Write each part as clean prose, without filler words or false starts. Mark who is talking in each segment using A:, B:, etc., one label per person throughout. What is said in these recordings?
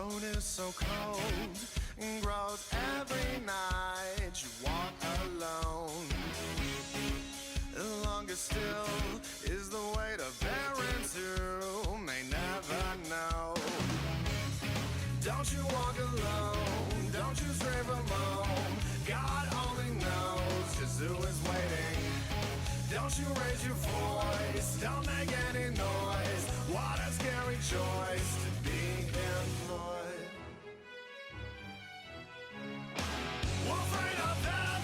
A: moon is so cold and grows every night. You walk alone. The longest still is the weight of parents who may never know. Don't you walk alone, don't you stray from home. God only knows just who is waiting. Don't you raise your voice, don't make any noise. What a scary choice to be employed. We're afraid of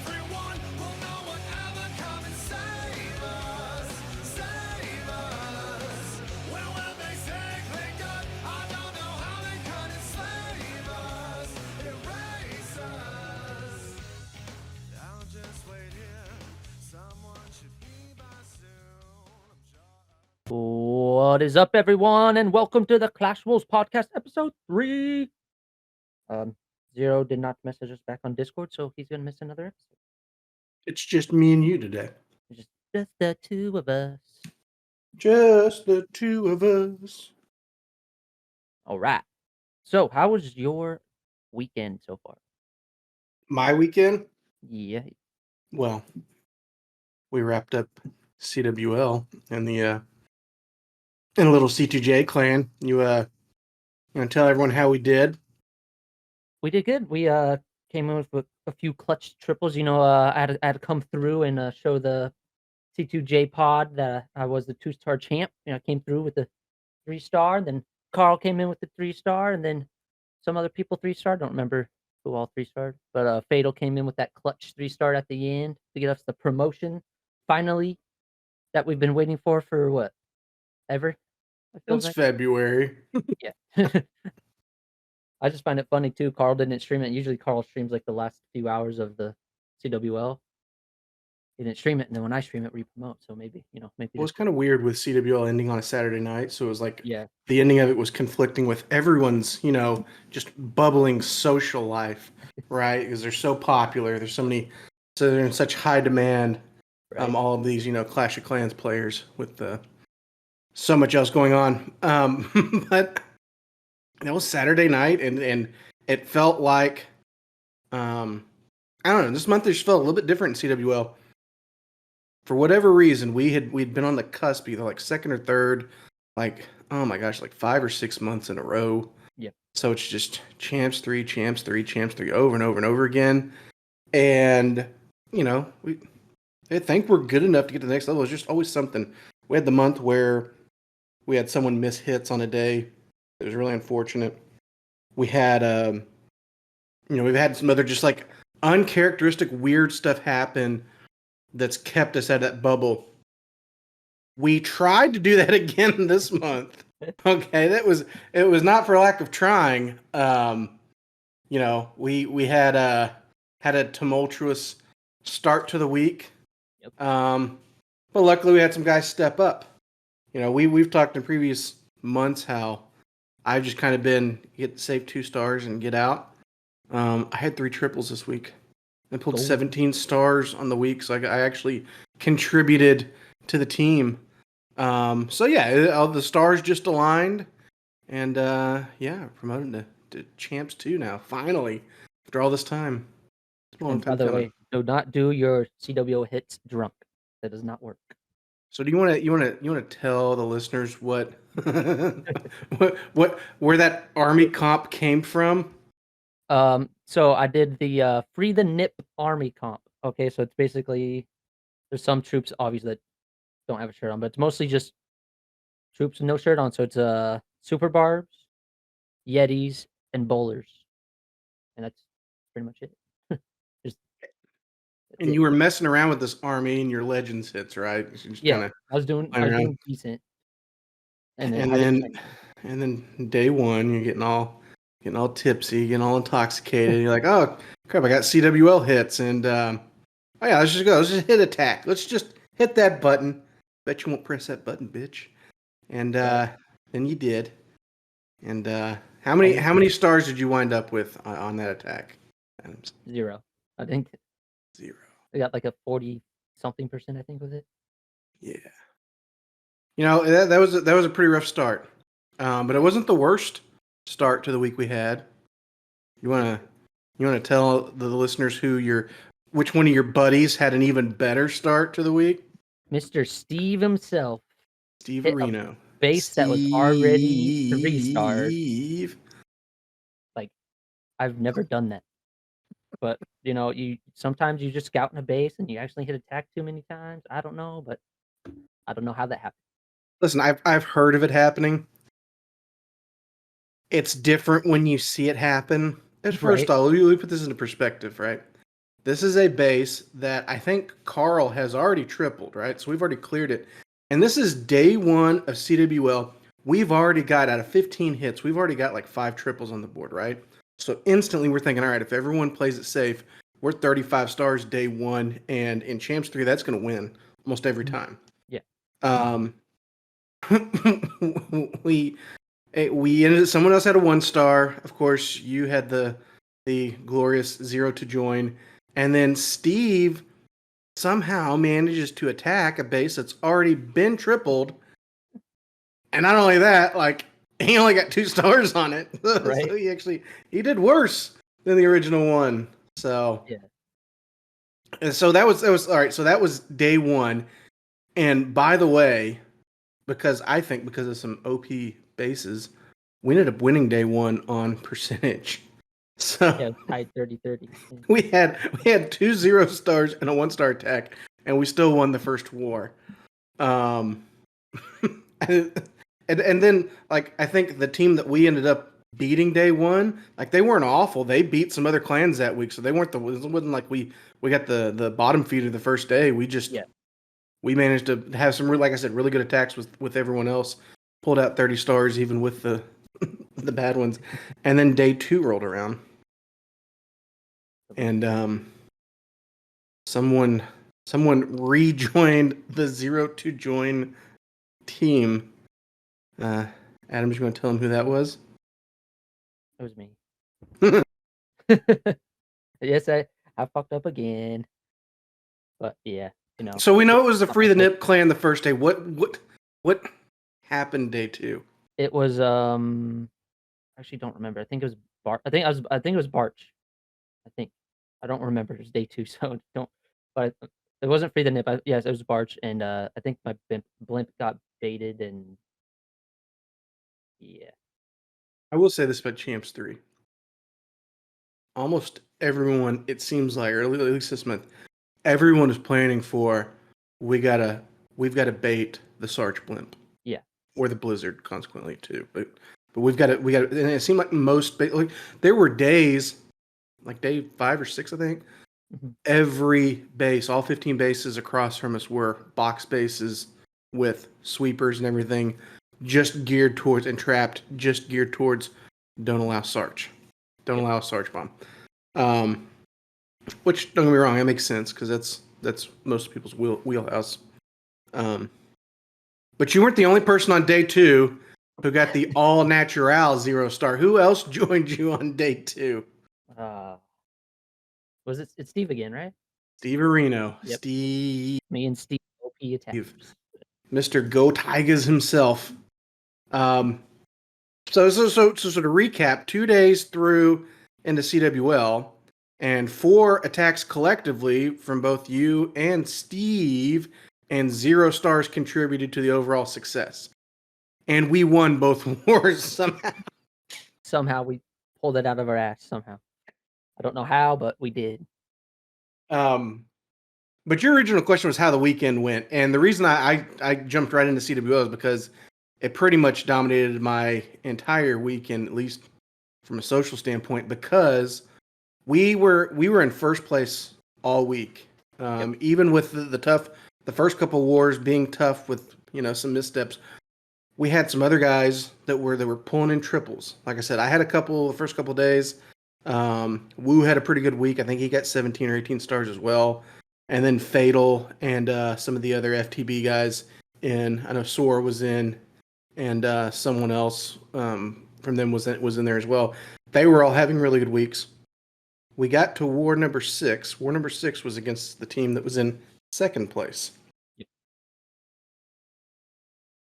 A: everyone, will no one ever come and save us, save us. Well, when they say they could, I don't know how they could enslave us, erase us. I'll just wait here, someone should be by soon. I'm sure.
B: What is up, everyone, and welcome to the Clashuals podcast, episode 3. Zero did not message us back on Discord, so he's gonna miss another episode.
C: It's just me and you today.
B: It's just the two of us.
C: Just the two of us.
B: All right. So, how was your weekend so far?
C: My weekend?
B: Yeah.
C: Well, we wrapped up CWL and the in a little C2J clan. You want to tell everyone how we did?
B: We did good. We came in with a few clutch triples. I had to come through and show the C2J pod that I was the 2-star champ. I came through with the 3-star. Then Carl came in with the 3-star, and then some other people 3-star. Don't remember who all 3-starred, but Fatal came in with that clutch 3-star at the end to get us the promotion. Finally, that we've been waiting for what? Ever? I feel
C: It's
B: like.
C: February.
B: Yeah. I just find it funny too. Carl didn't stream it. Usually Carl streams like the last few hours of the CWL. He didn't stream it, and then when I stream it, we promote. So maybe
C: Well, it's kind of weird with CWL ending on a Saturday night. So it was like
B: yeah,
C: the ending of it was conflicting with everyone's, just bubbling social life, right? Because they're so popular. There's so they're in such high demand.
B: right.
C: All of these, Clash of Clans players with so much else going on. But that was Saturday night, and it felt like, I don't know, this month just felt a little bit different in CWL. For whatever reason, we'd been on the cusp, either like second or third, like, oh my gosh, like 5 or 6 months in a row.
B: Yeah.
C: So it's just champs 3, champs 3, champs 3 over and over and over again. And, I think we're good enough to get to the next level. It's just always something. We had the month where we had someone miss hits on a day. It was really unfortunate. We had, we've had some other just like uncharacteristic weird stuff happen that's kept us at that bubble. We tried to do that again this month. Okay, it was not for lack of trying. We had a tumultuous start to the week.
B: Yep.
C: But luckily we had some guys step up. We've talked in previous months how I've just kind of been get save 2 stars and get out. I had 3 triples this week. I pulled 17 stars on the week, so I actually contributed to the team. So yeah, all the stars just aligned, and promoted to champs 2 now. Finally, after all this time. It's been a long
B: And by
C: time
B: the
C: coming.
B: way, do not do your CWO hits drunk. That does not work.
C: So do you want to tell the listeners what where that army comp came from?
B: So I did the Free the Nip Army comp. Okay, so it's basically there's some troops obviously that don't have a shirt on, but it's mostly just troops with no shirt on. So it's Super Barbs, Yetis, and Bowlers, and that's pretty much it. Just
C: And you were messing around with this army and your legends hits, right? Just
B: yeah, I was doing decent.
C: And then day one, you're getting all tipsy, getting all intoxicated. You're like, oh crap, I got CWL hits, and oh yeah, let's just hit attack. Let's just hit that button. Bet you won't press that button, bitch. And then you did. And how many stars did you wind up with on that attack?
B: 0. I think
C: 0.
B: I got like a 40-something%, I think, with it.
C: Yeah. That was a pretty rough start, but it wasn't the worst start to the week we had. You wanna tell the listeners which one of your buddies had an even better start to the week?
B: Mr. Steve himself
C: Steve
B: hit a
C: Areno.
B: base that was already 3-star.
C: Steve.
B: Like, I've never done that. But, you sometimes you just scout in a base and you actually hit attack too many times. I don't know, but I don't know how that happened.
C: Listen, I've heard of it happening. It's different when you see it happen. First
B: Right.
C: of all, let me put this into perspective, right? This is a base that I think Carl has already tripled, right? So we've already cleared it. And this is day one of CWL. We've already got, out of 15 hits, we've already got like 5 triples on the board, right? So instantly we're thinking, all right, if everyone plays it safe, we're 35 stars day one. And in Champs 3, that's going to win almost every time.
B: Yeah.
C: We ended. Someone else had a 1-star. Of course, you had the glorious 0 to join, and then Steve somehow manages to attack a base that's already been tripled, and not only that, like he only got 2 stars on it.
B: Right.
C: So he did worse than the original one. So
B: Yeah.
C: and so that was all right. So that was day one, and by the way, because of some OP bases, we ended up winning day one on percentage. So
B: Yeah, tied 30-30. Yeah.
C: we had 2 0-stars and a 1-star attack, and we still won the first war. And then like I think the team that we ended up beating day one, like they weren't awful. They beat some other clans that week, so they weren't it wasn't like we got the bottom feeder the first day. We just we managed to have some like I said, really good attacks with everyone else. Pulled out 30 stars even with the the bad ones. And then day 2 rolled around. And someone rejoined the 0 to join team. Adam's going to tell him who that was?
B: It was me. Yes, I fucked up again. But yeah,
C: So we know it was the Free the Nip clan the first day. What happened day 2?
B: It was actually don't remember. I think it was I think it was Barch. I don't remember. It was day 2, so don't. But it wasn't Free the Nip. Yes, it was Barch, and I think my blimp got baited, and yeah.
C: I will say this about Champs 3. Almost everyone, it seems like, or at least this month, everyone is planning for we've got to bait the Sarge blimp.
B: Yeah.
C: Or the Blizzard, consequently too. But we got to, and it seemed like most like there were days, like day 5 or 6, I think.
B: Mm-hmm.
C: Every base, all 15 bases across from us were box bases with sweepers and everything, just geared towards and trapped, just geared towards don't allow Sarge. Don't allow a Sarge bomb. Which, don't get me wrong, that makes sense because that's most people's wheelhouse. But you weren't the only person on day 2 who got the all natural 0-star. Who else joined you on day 2?
B: Was it's Steve again, right?
C: Steve Areno.
B: Yep.
C: Steve.
B: Me and Steve OP attackers.
C: Mr. Go Tigers himself. So to recap, 2 days through into CWL and 4 attacks collectively from both you and Steve, and 0 stars contributed to the overall success. And we won both wars somehow.
B: Somehow we pulled it out of our ass somehow. I don't know how, but we did.
C: But your original question was how the weekend went. And the reason I jumped right into CWL is because it pretty much dominated my entire weekend, at least from a social standpoint, because we were in first place all week. Even with the first couple of wars being tough with some missteps, we had some other guys that were pulling in triples. Like I said, I had the first couple of days. Wu had a pretty good week. I think he got 17 or 18 stars as well. And then Fatal and some of the other FTB guys I know Sora was in, and someone else from them was in there as well. They were all having really good weeks. We got to war number 6. War number 6 was against the team that was in second place.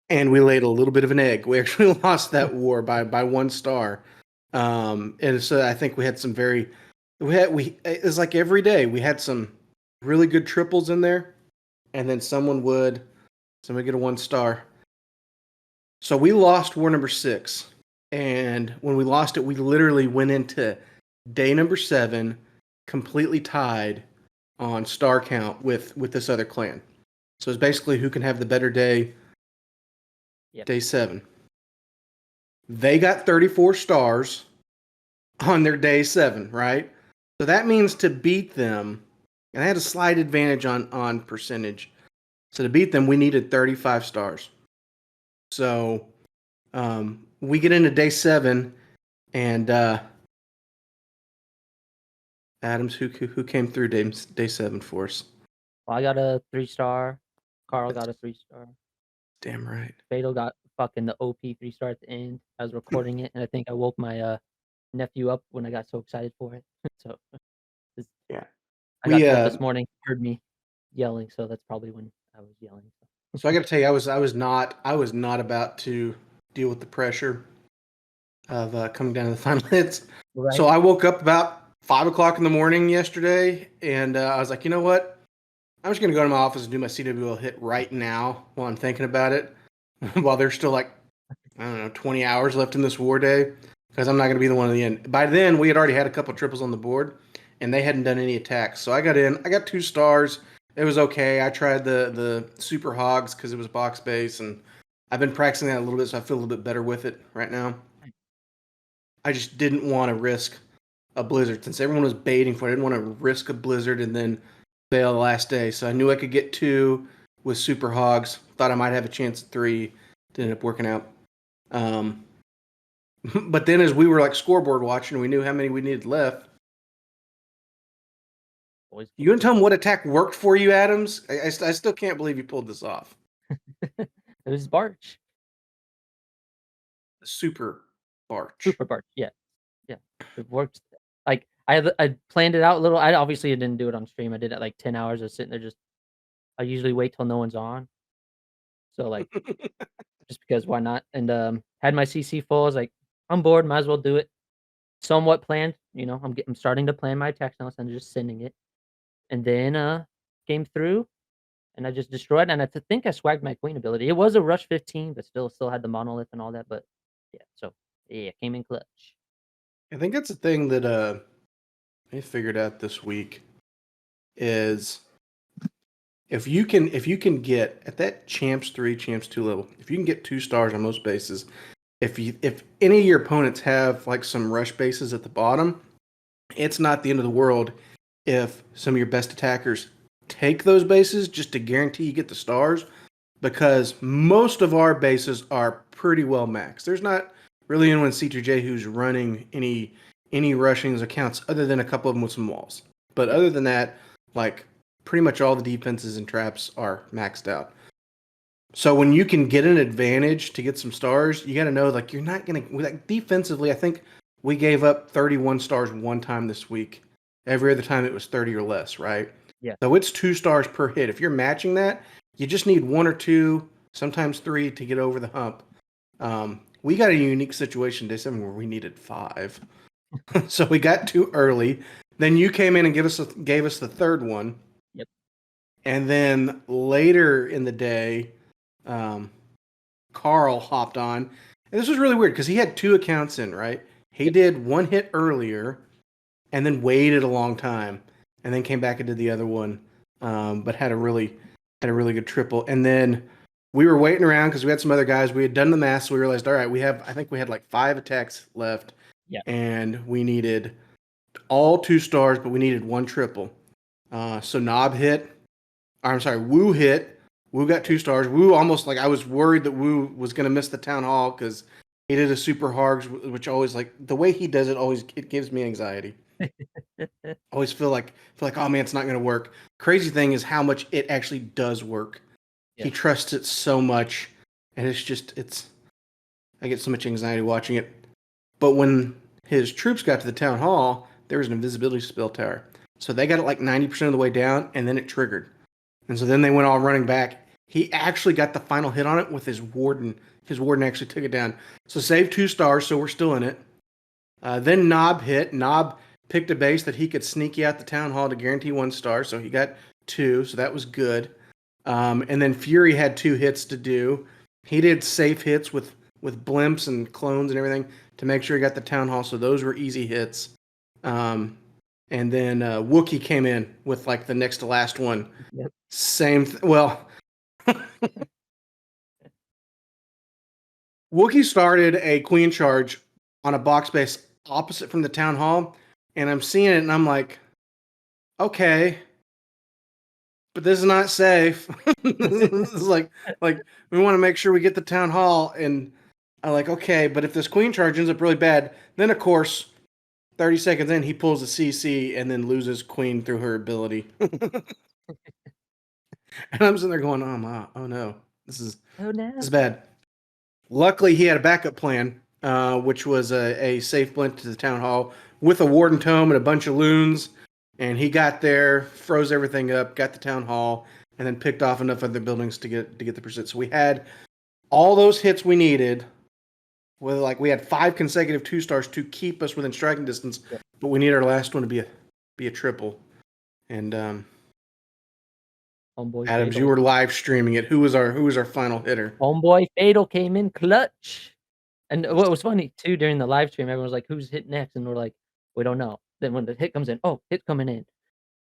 C: and we laid a little bit of an egg. We actually lost that war by 1 star. And so I think we had some very it's like every day we had some really good triples in there, and then someone would get a 1 star. So we lost war number 6, and when we lost it, we literally went into day number 7 completely tied on star count with this other clan. So it's basically who can have the better day.
B: Yep.
C: Day 7. They got 34 stars on their day 7, right? So that means to beat them, and I had a slight advantage on percentage. So to beat them, we needed 35 stars. So we get into day 7, and Adams, who came through day 7 for us?
B: Well, I got a 3-star. Carl got a 3-star.
C: Damn right.
B: Fatal got fucking the OP 3-star at the end. I was recording it, and I think I woke my nephew up when I got so excited for it. So
C: Yeah.
B: I got told this morning, heard me yelling, so that's probably when I was yelling.
C: So I got to tell you, I was not about to deal with the pressure of coming down to the final hits.
B: Right.
C: So I woke up about 5 o'clock in the morning yesterday, and I was like, you know what? I'm just going to go to my office and do my CWL hit right now while I'm thinking about it, while there's still like, I don't know, 20 hours left in this war day, because I'm not going to be the one at the end. By then, we had already had a couple triples on the board, and they hadn't done any attacks. So I got in. I got 2 stars. It was okay. I tried the super hogs because it was box base, and I've been practicing that a little bit, so I feel a little bit better with it right now. I just didn't want to risk a blizzard since everyone was baiting for it. I didn't want to risk a blizzard and then fail the last day. So I knew I could get 2 with super hogs. Thought I might have a chance at 3. Didn't end up working out. But then as we were like scoreboard watching, we knew how many we needed left. You gonna tell them what attack worked for you, Adams? I still can't believe you pulled this off.
B: It was Barch.
C: Super Barch.
B: Super Barch. Yeah. It worked. Like I planned it out a little. I obviously didn't do it on stream. I did it like 10 hours. I was sitting there I usually wait till no one's on. So like just because why not? And had my CC full. I was like, I'm bored, might as well do it. Somewhat planned, I'm starting to plan my attacks now, so I'm just sending it. And then came through and I just destroyed, and I think I swagged my queen ability. It was a rush 15, but still had the monolith and all that. But yeah, so yeah, came in clutch.
C: I think that's the thing that I figured out this week is if you can get at that champs 3, champs 2 level, if you can get 2 stars on most bases, if any of your opponents have like some rush bases at the bottom, it's not the end of the world if some of your best attackers take those bases just to guarantee you get the stars, because most of our bases are pretty well maxed. There's not really anyone in C2J who's running any rushings accounts other than a couple of them with some walls. But other than that, like pretty much all the defenses and traps are maxed out. So when you can get an advantage to get some stars, you got to know like you're not going to like defensively. I think we gave up 31 stars one time this week. Every other time it was 30 or less, right?
B: Yeah.
C: So it's 2 stars per hit. If you're matching that, you just need 1 or 2, sometimes 3 to get over the hump. We got a unique situation day 7 where we needed 5. So we got 2 early. Then you came in and gave us the third one.
B: Yep.
C: And then later in the day, Carl hopped on. And this was really weird because he had 2 accounts in, right? He did 1 hit earlier and then waited a long time and then came back and did the other one, but had a really good triple. And then we were waiting around because we had some other guys. We had done the math, so we realized, all right, I think we had like 5 attacks left.
B: Yeah.
C: And we needed all 2 stars, but we needed 1 triple. So Knob hit. I'm sorry, Woo hit. Woo got 2 stars. Woo almost like I was worried that Woo was going to miss the town hall because he did a super hogs, which always like the way he does it it gives me anxiety. Always feel like oh man, it's not going to work. Crazy thing is how much it actually does work. Yeah. He trusts it so much, and I get so much anxiety watching it. But when his troops got to the town hall, there was an invisibility spell tower. So they got it like 90% of the way down, and then it triggered. And so then they went all running back. He actually got the final hit on it with his warden. His warden actually took it down. So saved 2 stars, so we're still in it. Then Knob hit. Knob picked a base that he could sneaky out the town hall to guarantee 1 star, so he got 2, so that was good. And then Fury had 2 hits to do. He did safe hits with blimps and clones and everything to make sure he got the town hall, so those were easy hits. And then Wookie came in with like the next to last one.
B: Yep.
C: Well, Wookie started a queen charge on a box base opposite from the town hall, and I'm seeing it and I'm like, okay, but this is not safe. This is like we want to make sure we get the town hall, and I'm like, okay, but if this queen charge ends up really bad, then of course 30 seconds in he pulls a CC and then loses queen through her ability. And I'm sitting there going, oh no, this is bad. Luckily, he had a backup plan, which was a safe blend to the town hall with a warden tome and a bunch of loons. And he got there, froze everything up, got the town hall, and then picked off enough other buildings to get the pursuit. So we had all those hits we needed. We had 5 consecutive 2 stars to keep us within striking distance, but we need our last one to be a triple. And
B: Homeboy
C: Adams,
B: Fatal.
C: you were live streaming it. Who was our final hitter?
B: Homeboy Fatal came in clutch. And what was funny too during the live stream, everyone was like, "Who's hit next?" And we're like, "We don't know." Then when the hit comes in, "Oh, hit's coming in,"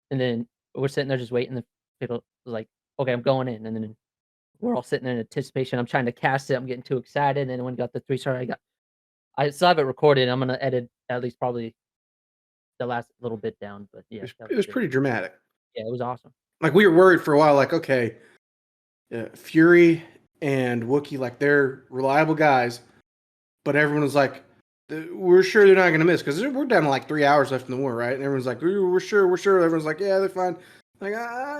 B: and then we're sitting there just waiting. The Fatal was like, "Okay, I'm going in," and then we're all sitting there in anticipation. I'm trying to cast it. I'm getting too excited. And when I got the 3-star, I still have it recorded. I'm gonna edit at least probably the last little bit down. But yeah,
C: It was pretty dramatic.
B: Yeah, it was awesome.
C: Like we were worried for a while, like, okay, Fury and Wookie, like they're reliable guys, but everyone was like, we're sure they're not going to miss because we're down to like 3 hours left in the war, right? And everyone's like, we're sure. Everyone's like, yeah, they're fine. Like,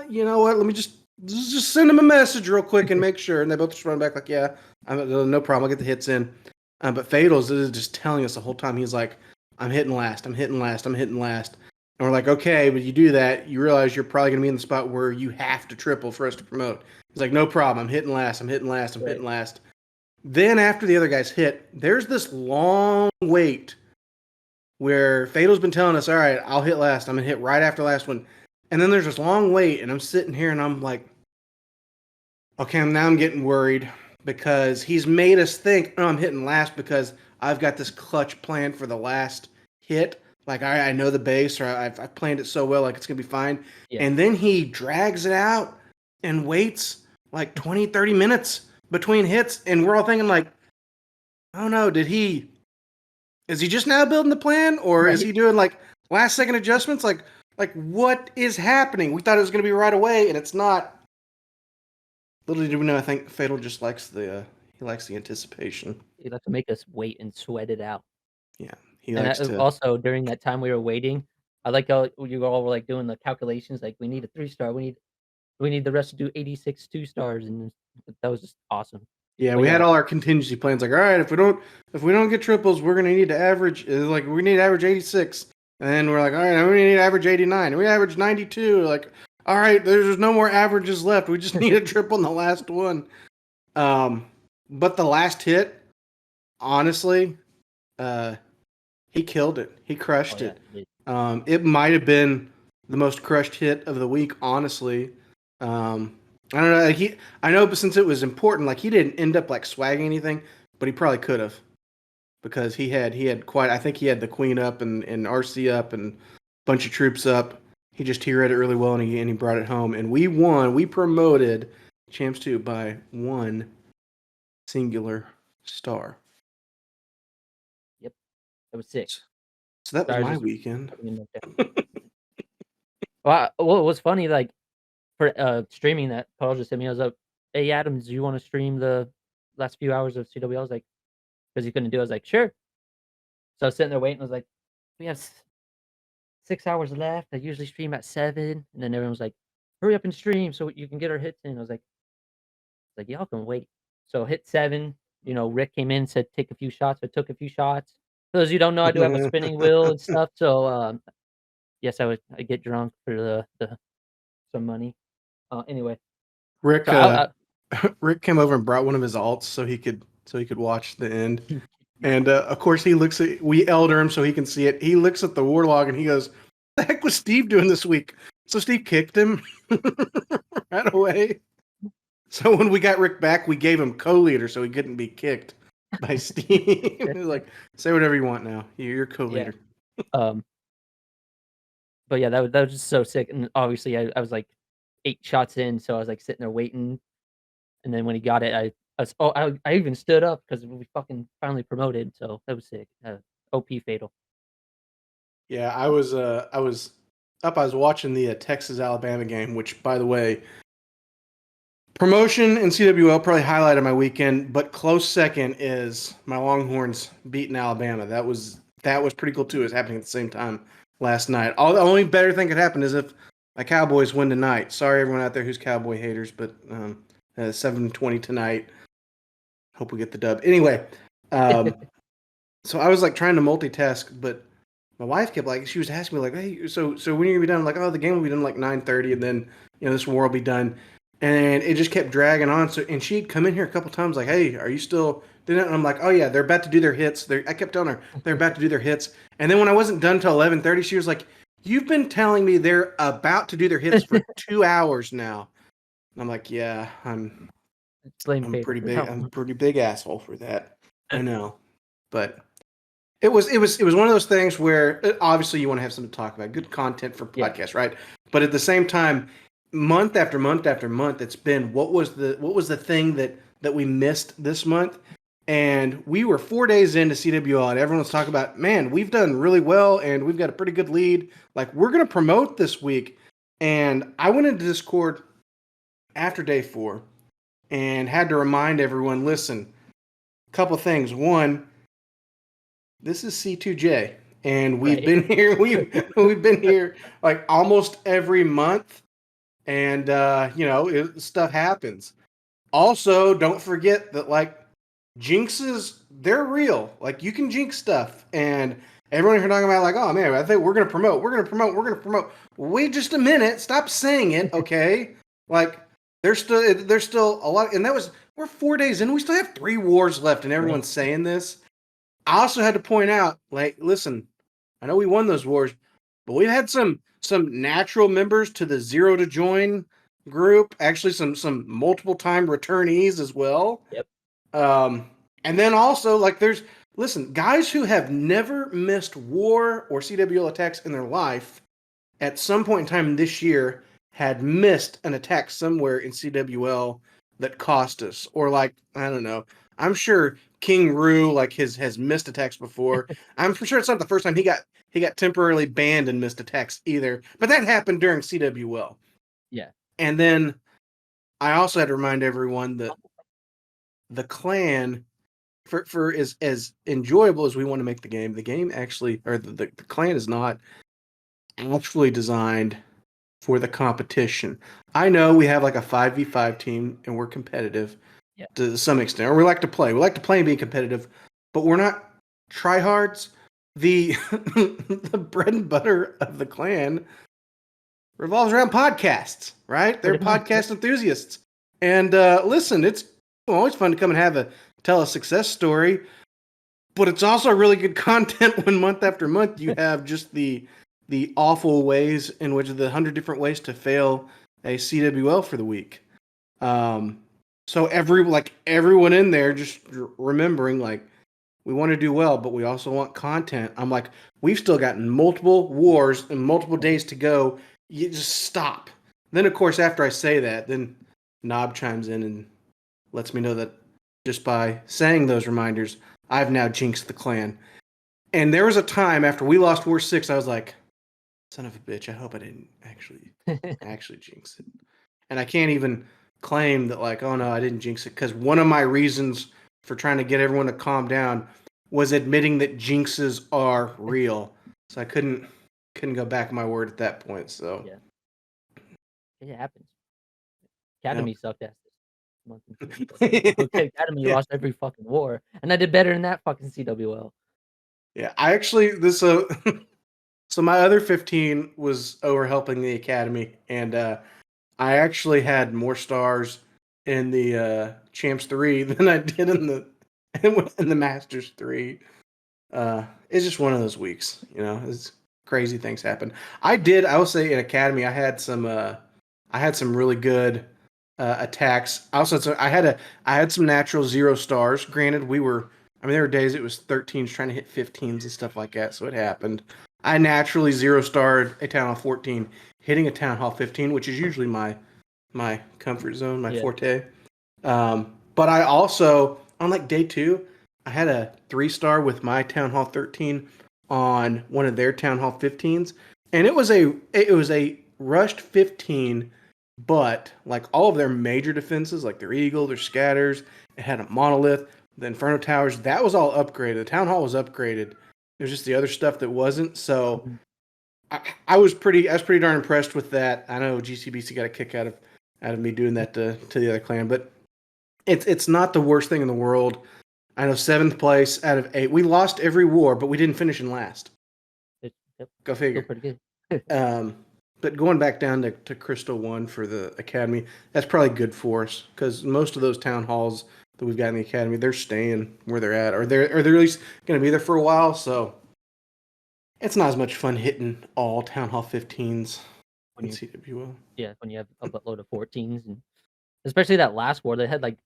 C: you know what? Let me just send them a message real quick and make sure. And they both just run back like, yeah, no problem. I'll get the hits in. But Fatals is just telling us the whole time. He's like, I'm hitting last. And we're like, okay, but you do that, you realize you're probably going to be in the spot where you have to triple for us to promote. He's like, no problem. I'm hitting last. Then after the other guys hit, there's this long wait where Fatal's been telling us, all right, I'll hit last. I'm going to hit right after last one. And then there's this long wait, and I'm sitting here and I'm like, okay, now I'm getting worried because he's made us think, oh, I'm hitting last because I've got this clutch plan for the last hit. Like, I know the base, or I've planned it so well, like it's going to be fine. Yeah. And then he drags it out and waits like 20, 30 minutes between hits. And we're all thinking like, oh no, is he just now building the plan? Or is he doing like last second adjustments? Like what is happening? We thought it was going to be right away, and it's not. Little did we know, I think Fatal just likes the anticipation.
B: He likes to make us wait and sweat it out.
C: Yeah. He likes to.
B: Also, during that time we were waiting, I like how you all were like doing the calculations. Like, we need a 3-star. We need the rest to do 86 2-stars, and that was just awesome.
C: Yeah, we had all our contingency plans. Like, all right, if we don't get triples, we're gonna need to average. Like, we need to average 86, and then we're like, all right, we need to average 89. We average 92. Like, all right, there's no more averages left. We just need a triple in the last one. But the last hit, honestly, he killed it. He crushed it. It might have been the most crushed hit of the week, honestly. I don't know. I know, but since it was important, like he didn't end up like swagging anything, but he probably could have, because he had quite. I think he had the queen up and RC up and a bunch of troops up. He read it really well, and he brought it home, and we won. We promoted Champs 2 by 1 singular star.
B: Yep. It was 6.
C: So that was my weekend.
B: Well, it was funny, like, for streaming that, Paul just hit me. I was like, "Hey, Adams, do you want to stream the last few hours of CW?" I was like, because he couldn't do it. I was like, "Sure." So I was sitting there waiting. I was like, "We have 6 hours left. I usually stream at 7." And then everyone was like, "Hurry up and stream so you can get our hits in." I was like, "Y'all can wait." So hit 7. Rick came in, said, "Take a few shots." I took a few shots. For those of you who don't know, I do have a spinning wheel and stuff. So yes, I get drunk for the some money. Anyway,
C: Rick,
B: so
C: Rick came over and brought one of his alts so he could watch the end. And of course, we elder him so he can see it. He looks at the war log and he goes, "The heck was Steve doing this week?" So Steve kicked him right away. So when we got Rick back, we gave him co-leader so he couldn't be kicked by Steve. He was like, "Say whatever you want now. You're co-leader."
B: But yeah, that was just so sick. And obviously, I was like 8 shots in, so I was like sitting there waiting. And then when he got it, I even stood up because we fucking finally promoted. So that was sick. OP fatal.
C: Yeah, I was up. I was watching the Texas Alabama game, which, by the way, promotion and CWL probably highlighted my weekend. But close second is my Longhorns beating Alabama. That was pretty cool too. It was happening at the same time last night. The only better thing could happen is if my Cowboys win tonight. Sorry, everyone out there who's Cowboy haters, but 7-20 tonight. Hope we get the dub. Anyway, so I was like trying to multitask, but my wife kept like, she was asking me like, "Hey, so when are you gonna be done?" I'm like, "Oh, the game will be done like 9:30, and then this war will be done." And it just kept dragging on. So and she'd come in here a couple times like, "Hey, are you still doing it?" And I'm like, "Oh yeah, they're about to do their hits." I kept telling her they're about to do their hits. And then when I wasn't done till 11:30, she was like, "You've been telling me they're about to do their hits for 2 hours now." And I'm like, "Yeah, I'm pretty big. I'm a pretty big asshole for that. I know, but." It was one of those things where obviously you want to have something to talk about, good content for podcasts, right? But at the same time, month after month after month, it's been what was the thing that we missed this month, and we were 4 days into CWL, and everyone's talking about, man, we've done really well, and we've got a pretty good lead. Like we're gonna promote this week, and I went into Discord after day 4, and had to remind everyone, listen, a couple things. One, this is C2J, and we've been here. We've been here like almost every month, and stuff happens. Also, don't forget that like jinxes, they're real. Like you can jinx stuff, and everyone here talking about like, oh man, I think we're gonna promote. We're gonna promote. Wait just a minute. Stop saying it, okay? Like there's still a lot, and we're 4 days in. We still have 3 wars left, and everyone's saying this. I also had to point out, like, listen, I know we won those wars, but we've had some natural members to the zero to join group. Actually, some multiple time returnees as well.
B: Yep.
C: And then also, like, listen, guys who have never missed war or CWL attacks in their life, at some point in time this year, had missed an attack somewhere in CWL that cost us, or like, I don't know. I'm sure King Rue like has missed attacks before. I'm for sure it's not the first time he got temporarily banned and missed attacks either. But that happened during CWL.
B: Yeah.
C: And then I also had to remind everyone that the clan, for as enjoyable as we want to make the game actually, or the clan is not actually designed for the competition. I know we have like a 5v5 team and we're competitive to some extent, or we like to play. We like to play and be competitive, but we're not tryhards. The the bread and butter of the clan revolves around podcasts, right? They're podcast enthusiasts. And listen, it's always fun to come and tell a success story, but it's also really good content when month after month you have just the awful ways in which the 100 different ways to fail a CWL for the week. So everyone in there just remembering like we want to do well, but we also want content. I'm like, we've still got multiple wars and multiple days to go. You just stop. Then of course after I say that, then Knob chimes in and lets me know that just by saying those reminders, I've now jinxed the clan. And there was a time after we lost War 6, I was like, son of a bitch, I hope I didn't actually jinx it. And I can't even claim that like, oh no, I didn't jinx it, because one of my reasons for trying to get everyone to calm down was admitting that jinxes are real. So I couldn't go back on my word at that point. So
B: it happens. Academy sucked ass this month. Okay, Academy lost every fucking war, and I did better than that fucking CWL.
C: Yeah, I actually so my other 15 was over helping the Academy, and I actually had more stars in the Champs 3 than I did in the Masters 3. It's just one of those weeks, it's crazy things happen. I will say in Academy, I had some really good attacks. Also, I had some natural 0 stars. Granted, there were days it was 13s trying to hit 15s and stuff like that, so it happened. I naturally 0 starred a Town Hall 14, hitting a Town Hall 15, which is usually my comfort zone, my forte. But I also, on like day 2, I had a 3-star with my Town Hall 13 on one of their Town Hall 15s, and it was a rushed 15, but like all of their major defenses, like their Eagle, their Scatters, it had a Monolith, the Inferno Towers, that was all upgraded. The Town Hall was upgraded. There's just the other stuff that wasn't. So I was pretty darn impressed with that. I know GCBC got a kick out of me doing that to the other clan, but it's not the worst thing in the world. I know 7th place out of 8. We lost every war, but we didn't finish in last.
B: Yep.
C: Go figure.
B: Still pretty good.
C: But going back down to Crystal 1 for the Academy, that's probably good for us because most of those town halls that we've got in the Academy, they're staying where they're at, or they're at least going to be there for a while. So it's not as much fun hitting all Town Hall 15s in CWL.
B: Yeah, when you have a buttload of 14s, and especially that last war, they had like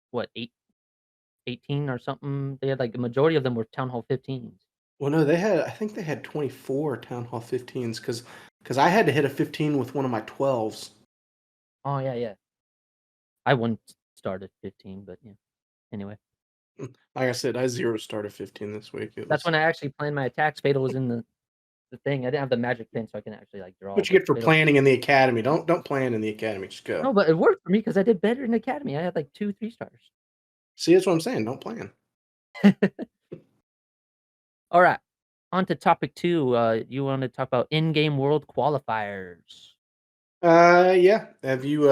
B: what 18 or something. They had like the majority of them were Town Hall 15s.
C: Well, no, I think they had 24 Town Hall 15s because I had to hit a 15 with one of my 12s.
B: Oh yeah. I wouldn't start at 15, but yeah. Anyway.
C: Like I said, I 0 started 15 this week.
B: That's when I actually planned my attacks. Fatal was in the thing. I didn't have the magic pin, so I can actually like draw.
C: What you get for planning in the Academy. Don't plan in the Academy. Just go.
B: No, but it worked for me because I did better in the Academy. I had like 2 3-stars.
C: See, that's what I'm saying. Don't plan.
B: All right. On to topic 2. You want to talk about in-game world qualifiers.
C: Yeah. Have you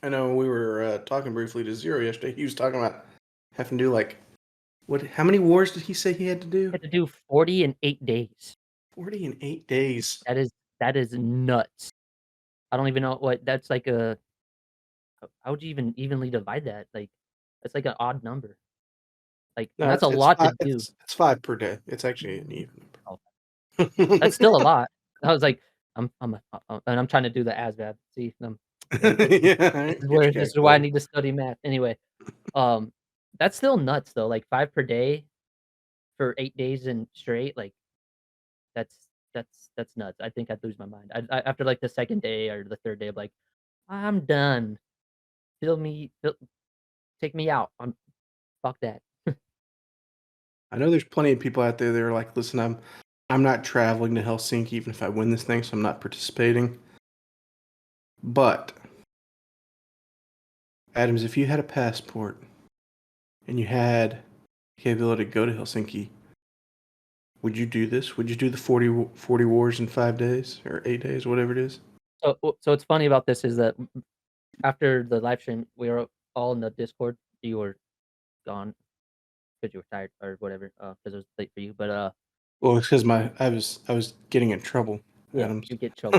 C: I know we were talking briefly to Zero yesterday. He was talking about having to do like how many wars did he say he had to do?
B: I had to do 40 in 8 days.
C: 40 in 8 days.
B: That is nuts. I don't even know what that's like how would you even evenly divide that? Like that's like an odd number. Like
C: No,
B: that's a lot to do.
C: It's 5 per day. It's actually an even
B: number.
C: number.
B: That's still a lot. I was like, and I'm trying to do the ASVAB. See, this is why I need to study math. Anyway, that's still nuts though. Like 5 per day for 8 days and straight. Like that's nuts. I think I'd lose my mind. I after like the second day or the third day, I'm like, I'm done. Take me out. Fuck that.
C: I know there's plenty of people out there that are like, listen, I'm not traveling to Helsinki even if I win this thing, so I'm not participating. But Adams, if you had a passport and you had the capability to go to Helsinki, would you do this? Would you do the 40 wars in 5 days or 8 days, whatever it is?
B: So what's funny about this is that after the live stream, we were all in the Discord. You were gone because you were tired or whatever, because it was late for you. But
C: well, it's because I was getting in trouble.
B: Yeah,
C: Adams.
B: you get trouble.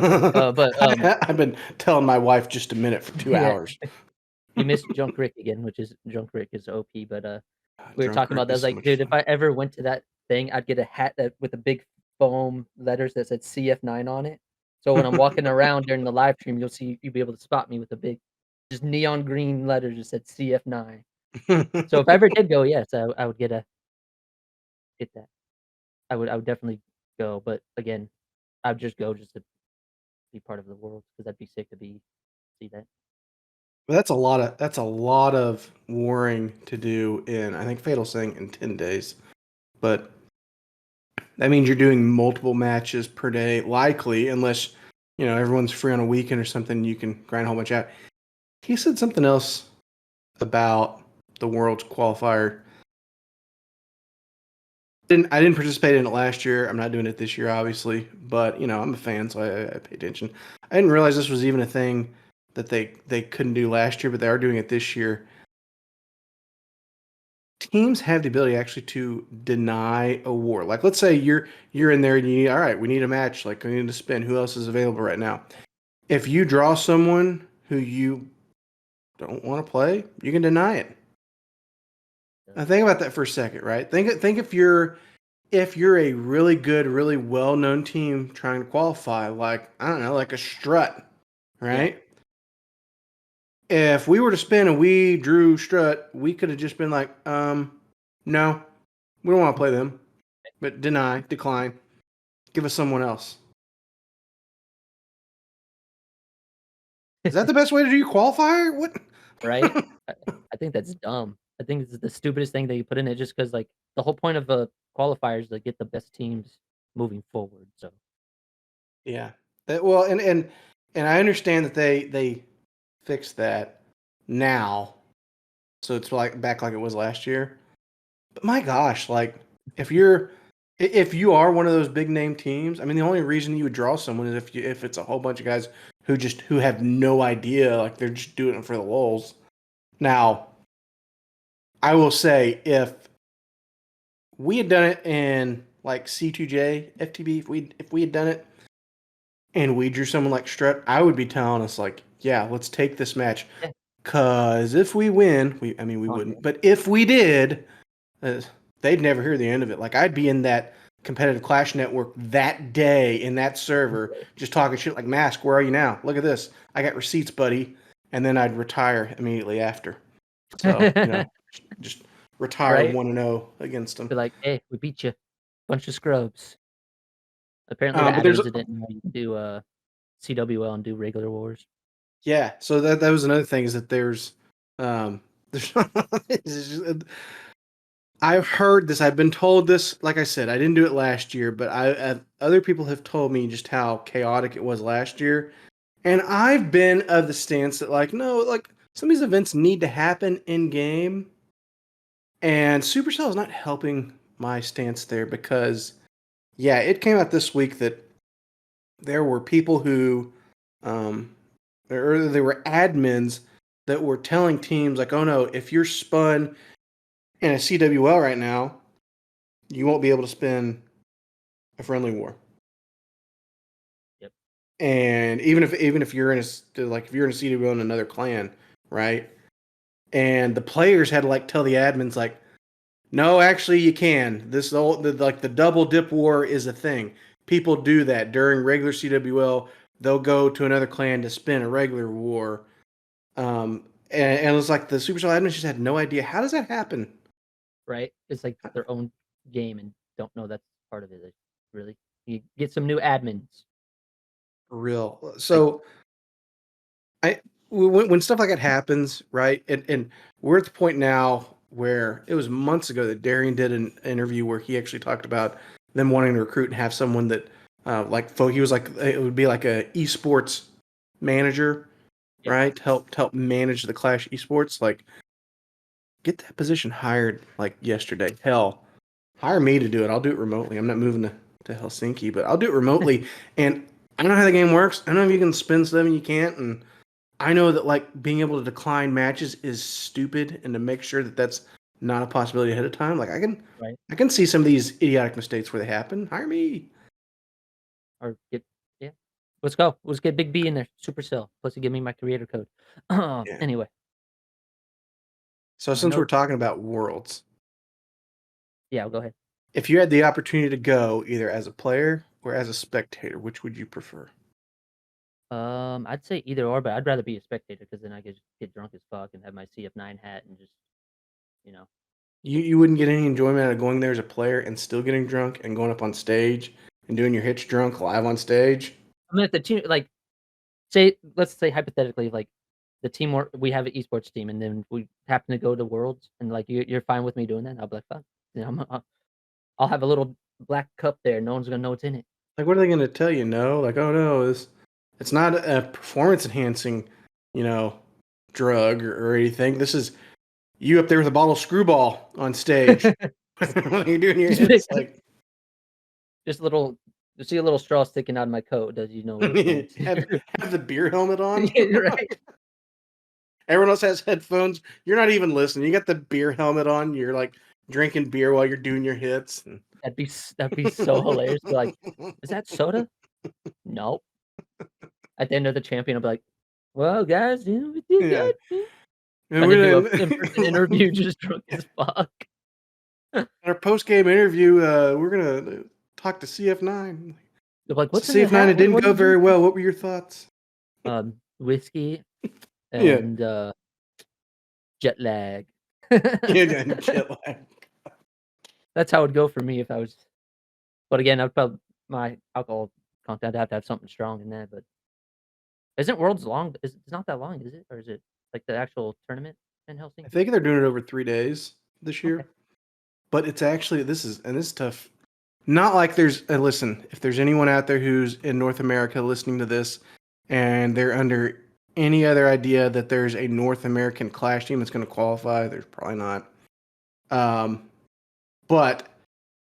B: But
C: I've been telling my wife just a minute for 2 hours.
B: You missed Junk Rick again, which is Junk Rick is OP. But we were talking about that. I was
C: so
B: like, dude, if I ever went to that thing, I'd get a hat with a big foam letters that said CF9 on it. So when I'm walking around during the live stream, you'll be able to spot me with a big, just neon green letters that said CF9. So if I ever did go, yes, I would get that. I would definitely go, but again, I'd just go just to be part of the world because that'd be sick to see that.
C: Well, that's a lot of warring to do in, I think Fatal's saying in 10 days. But that means you're doing multiple matches per day, likely, unless, everyone's free on a weekend or something, you can grind a whole bunch out. He said something else about the World's qualifier. I didn't participate in it last year. I'm not doing it this year, obviously, but I'm a fan, so I pay attention. I didn't realize this was even a thing that they couldn't do last year, but they are doing it this year. Teams have the ability actually to deny a war. Like, let's say you're in there and all right, we need a match. Like, we need to spin. Who else is available right now? If you draw someone who you don't want to play, you can deny it. Now think about that for a second, right? Think if you're a really good, really well known team trying to qualify, like I don't know, like a strut, right? If we were to spin and we drew strut, we could have just been like, no, we don't want to play them. But decline. Give us someone else. Is that the best way to do your qualifier? What?
B: Right? I think that's dumb. I think it's the stupidest thing that you put in it just because, like, the whole point of a qualifier is to get the best teams moving forward, so
C: Yeah. Well, and I understand that they fixed that now, so it's like back like it was last year. But my gosh, like if you are one of those big name teams, I mean, the only reason you would draw someone is if it's a whole bunch of guys who have no idea, like they're just doing it for the lulz. Now, I will say if we had done it in like C2J FTB, if we had done it and we drew someone like Strut, I would be telling us like, yeah, let's take this match.
B: yeah.
C: Cause if we win, we
B: Oh,
C: wouldn't,
B: yeah.
C: but if we did, they'd never hear the end of it. Like I'd be in that competitive Clash network that day in that server, just talking shit like, Mask, where are you now? Look at this. I got receipts, buddy. And then I'd retire immediately after. So, just retire
B: Right?
C: 1-0 against them.
B: Be like, "Hey, we beat you. Bunch of scrubs." Apparently the
C: But there's
B: adders didn't know you could do, CWL and do regular wars.
C: yeah. So that was another thing is that there's it's just- I've heard this. I've been told this. Like I said, I didn't do it last year, but other people have told me just how chaotic it was last year, and I've been of the stance that like no, like some of these events need to happen in game, and Supercell is not helping my stance there because yeah, it came out this week that there were people who, or there were admins that were telling teams like, oh no, if you're spun in a CWL right now, you won't be able to spin a friendly war.
B: Yep.
C: And even if you're in if you're in a CWL in another clan, right? And the players had to like tell the admins like, no, actually you can. The double dip war is a thing. People do that during regular CWL. They'll go to another clan to spin a regular war. And it was like the Supercell admins just had no idea. How does that happen?
B: Right? It's like their own game and don't know that's part of it. Like, really? You get some new admins.
C: For real.
B: Like,
C: So when stuff like that happens, right? And we're at the point now where it was months ago that Darian did an interview where he actually talked about them wanting to recruit and have someone that he was like it would be like a esports manager,
B: yeah,
C: right? To help manage the Clash esports. Like get that position hired like yesterday. Hell, hire me to do it. I'll do it remotely. I'm not moving to Helsinki, but I'll do it remotely. And I know how the game works. I know if you can spin stuff and you can't, and I know that like being able to decline matches is stupid, and to make sure that that's not a possibility ahead of time. Like
B: right.
C: I can see some of these idiotic mistakes where they happen. Hire me.
B: Or get yeah. Let's go. Let's get Big B in there. Supercell. Plus you give me my creator code.
C: Yeah.
B: Anyway.
C: So
B: I
C: since
B: know
C: we're talking about worlds,
B: yeah, go ahead.
C: if you had the opportunity to go either as a player or as a spectator, which would you prefer?
B: I'd say either or, but I'd rather be a spectator because then I could just get drunk as fuck and have my CF9 hat and just, you know.
C: You wouldn't get any enjoyment out of going there as a player and still getting drunk and going up on stage and doing your hits drunk live on stage.
B: I mean, if the team, like, let's say hypothetically, like, the team we have an esports team, and then we happen to go to Worlds, and like you're fine with me doing that, I'll be like, fine. You know, I'll have a little black cup there. No one's gonna know what's in it.
C: Like, what are they going to tell you? No, like, oh no, it's not a performance enhancing, drug or anything. This is you up there with a bottle of Screwball on stage when you're doing your hits. Like,
B: Just a little, you see a little straw sticking out of my coat. Does you know what it's going
C: have
B: to?
C: have the beer helmet on.
B: Yeah, right.
C: Everyone else has headphones. You're not even listening. You got the beer helmet on. You're like drinking beer while you're doing your hits.
B: That'd be so hilarious. Be like, is that soda? Nope. At the end of the champion, I'll be like, well, guys, we did
C: Yeah.
B: good.
C: And
B: I
C: we're
B: did do
C: gonna,
B: a in-person interview just drunk as fuck.
C: our post game interview, we're gonna talk to CF9.
B: They're like,
C: So
B: "What's in the
C: CF9,
B: hat?
C: it didn't
B: What are
C: go
B: you
C: very
B: drinking?"
C: well. What were your thoughts?
B: Whiskey
C: Yeah,
B: and jet lag.
C: yeah, and jet lag.
B: That's how it'd go for me if I was. But again, I'd probably my alcohol content. I'd have to have something strong in that. But isn't Worlds long? It's not that long, is it? Or is it like the actual tournament in
C: I
B: Helsinki?
C: think they're doing it over 3 days this
B: Okay.
C: year, but it's actually this is tough. Not like there's listen. If there's anyone out there who's in North America listening to this, and they're under any other idea that there's a North American Clash team that's going to qualify, there's probably not. But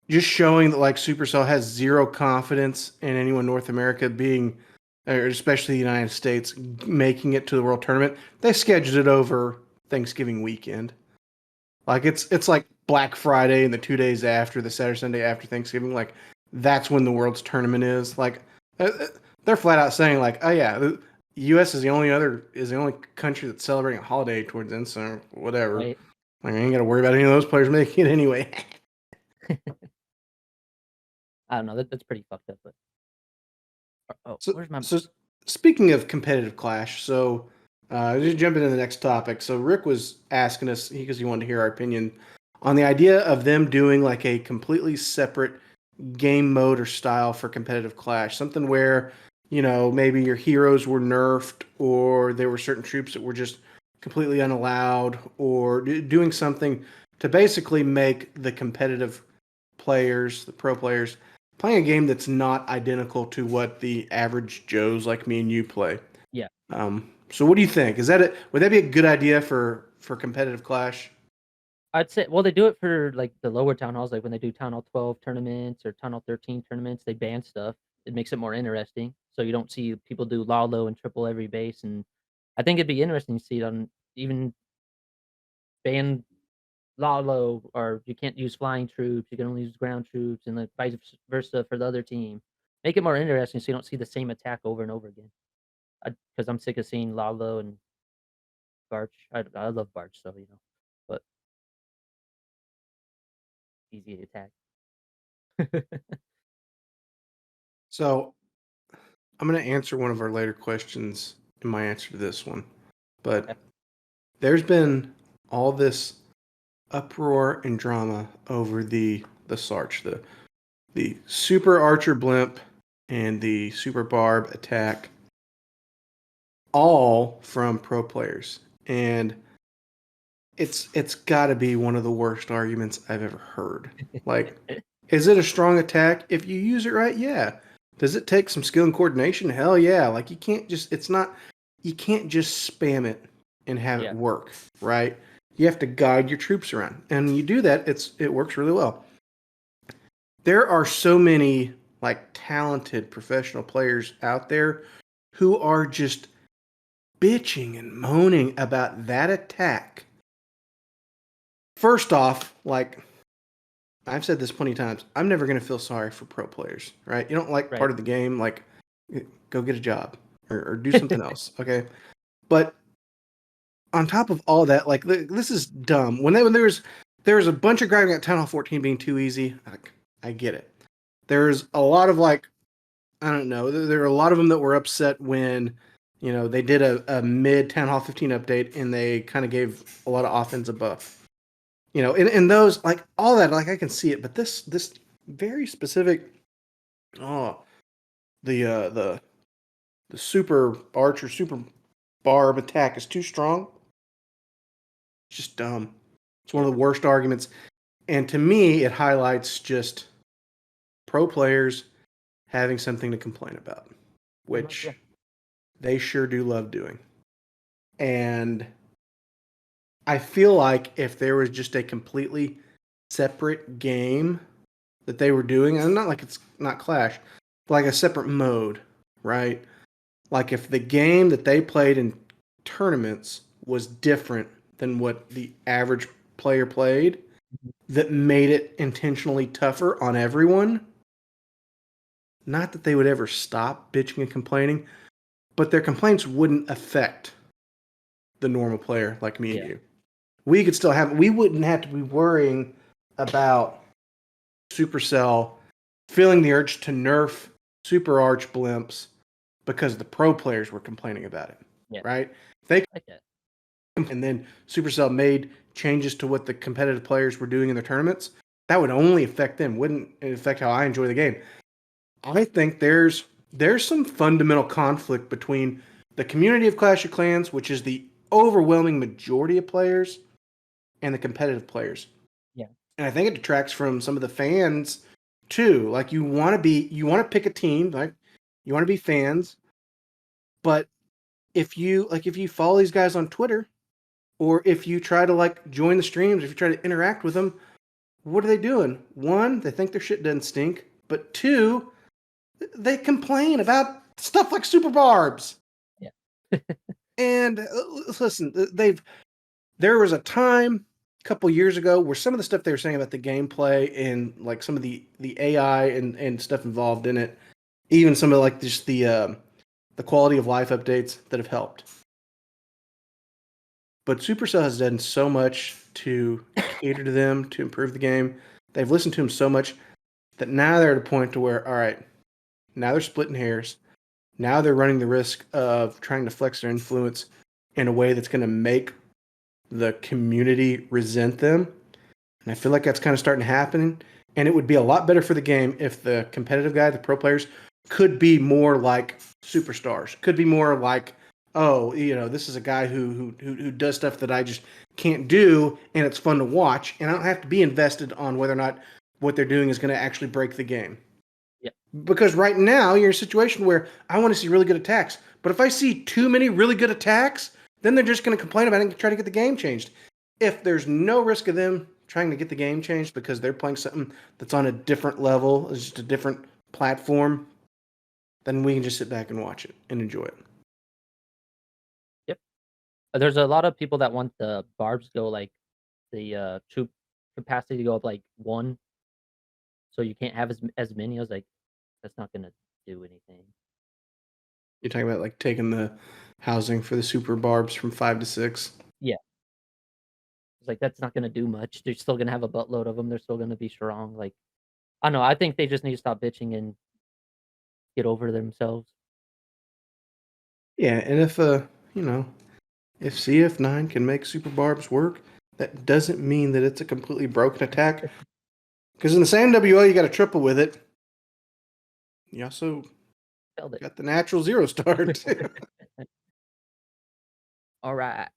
C: just showing that like Supercell has zero confidence in anyone North America being, or especially the United States, making it to the World Tournament. They scheduled it over Thanksgiving weekend. Like it's like Black Friday and the 2 days after, the Saturday Sunday after Thanksgiving. Like that's when the World's Tournament is. Like they're flat out saying like, oh yeah, the U.S. is the only country that's celebrating a holiday towards then. So whatever.
B: Right.
C: Like I ain't got to worry about any of those players making it anyway.
B: I don't know. That's pretty fucked up. But oh,
C: So,
B: where's my?
C: so speaking of competitive clash, so just jumping into the next topic. So Rick was asking us because he wanted to hear our opinion on the idea of them doing like a completely separate game mode or style for competitive clash, something where maybe your heroes were nerfed or there were certain troops that were just completely unallowed, or doing something to basically make the competitive players, the pro players, playing a game that's not identical to what the average Joes like me and you play.
B: Yeah.
C: So what do you think? Is that it? Would that be a good idea for competitive Clash?
B: I'd say, well, they do it for like the lower town halls, like when they do Town Hall 12 tournaments or Town Hall 13 tournaments, they ban stuff. It makes it more interesting. So you don't see people do Lalo and triple every base. And I think it'd be interesting to see it on even ban Lalo, or you can't use flying troops, you can only use ground troops, and like vice versa for the other team. Make it more interesting so you don't see the same attack over and over again. Because I'm sick of seeing Lalo and Barch. I love Barch, so but easy attack.
C: So I'm going to answer one of our later questions in my answer to this one, but
B: Okay.
C: there's been all this uproar and drama over the Sarch, the Super Archer Blimp and the Super Barb attack, all from pro players, and it's got to be one of the worst arguments I've ever heard. Like, is it a strong attack if you use it right? Yeah. Does it take some skill and coordination? Hell yeah. Like you can't just spam it and have it
B: Yeah.
C: work, right? You have to guide your troops around. And when you do that, it works really well. There are so many like talented professional players out there who are just bitching and moaning about that attack. First off, like I've said this plenty of times, I'm never going to feel sorry for pro players, right? You don't like
B: Right.
C: part of the game, like go get a job or do something else, okay? But on top of all that, like this is dumb. When there was a bunch of grinding at Town Hall 14 being too easy, like I get it. There's a lot of like I don't know. There are a lot of them that were upset when they did a mid Town Hall 15 update and they kind of gave a lot of offensive buff. And those like all that, like I can see it, but this very specific, oh, the super archer, super barb attack is too strong. It's just dumb. It's one of the worst arguments, and to me, it highlights just pro players having something to complain about,
B: Pretty much,
C: which
B: yeah.
C: they sure do love doing. And I feel like if there was just a completely separate game that they were doing, and not like it's not Clash, but like a separate mode, right? Like if the game that they played in tournaments was different than what the average player played,
B: Mhm.
C: that made it intentionally tougher on everyone. Not that they would ever stop bitching and complaining, but their complaints wouldn't affect the normal player like me and
B: Yeah.
C: you. We could still have. We wouldn't have to be worrying about Supercell feeling the urge to nerf Super Arch blimps because the pro players were complaining about it.
B: Yeah.
C: Right? They
B: Like that.
C: and then Supercell made changes to what the competitive players were doing in their tournaments. That would only affect them. Wouldn't affect how I enjoy the game. I think there's some fundamental conflict between the community of Clash of Clans, which is the overwhelming majority of players, and the competitive players.
B: Yeah.
C: And I think it detracts from some of the fans too. Like you want to pick a team, like you want to be fans, but if you follow these guys on Twitter, or if you try to like join the streams, if you try to interact with them, what are they doing? One, they think their shit doesn't stink, but two, they complain about stuff like super barbs.
B: Yeah.
C: And listen, there was a time a couple years ago where some of the stuff they were saying about the gameplay and like some of the AI and stuff involved in it, even some of like just the quality of life updates that have helped. But Supercell has done so much to cater to them, to improve the game. They've listened to them so much that now they're at a point to where, all right, now they're splitting hairs. Now they're running the risk of trying to flex their influence in a way that's going to make the community resent them. And I feel like that's kind of starting to happen. And it would be a lot better for the game if the competitive guy, the pro players, could be more like superstars. Could be more like, oh, this is a guy who does stuff that I just can't do, and it's fun to watch, and I don't have to be invested on whether or not what they're doing is going to actually break the game.
B: Yeah.
C: Because right now you're in a situation where I want to see really good attacks, but if I see too many really good attacks, then they're just going to complain about it and try to get the game changed. If there's no risk of them trying to get the game changed because they're playing something that's on a different level, it's just a different platform, then we can just sit back and watch it and enjoy it.
B: Yep. There's a lot of people that want the barbs go like the troop capacity to go up like 1, so you can't have as many. I was like, that's not gonna do anything.
C: You're talking about like taking the housing for the super barbs from 5 to 6.
B: Yeah. It's like that's not gonna do much. They're still gonna have a buttload of them. They're still gonna be strong. Like I don't know. I think they just need to stop bitching and get over themselves.
C: Yeah, and if CF9 can make super barbs work, that doesn't mean that it's a completely broken attack. Because in the same WO, you got a triple with it. You also
B: Killed it.
C: got the natural 0 start.
B: All right.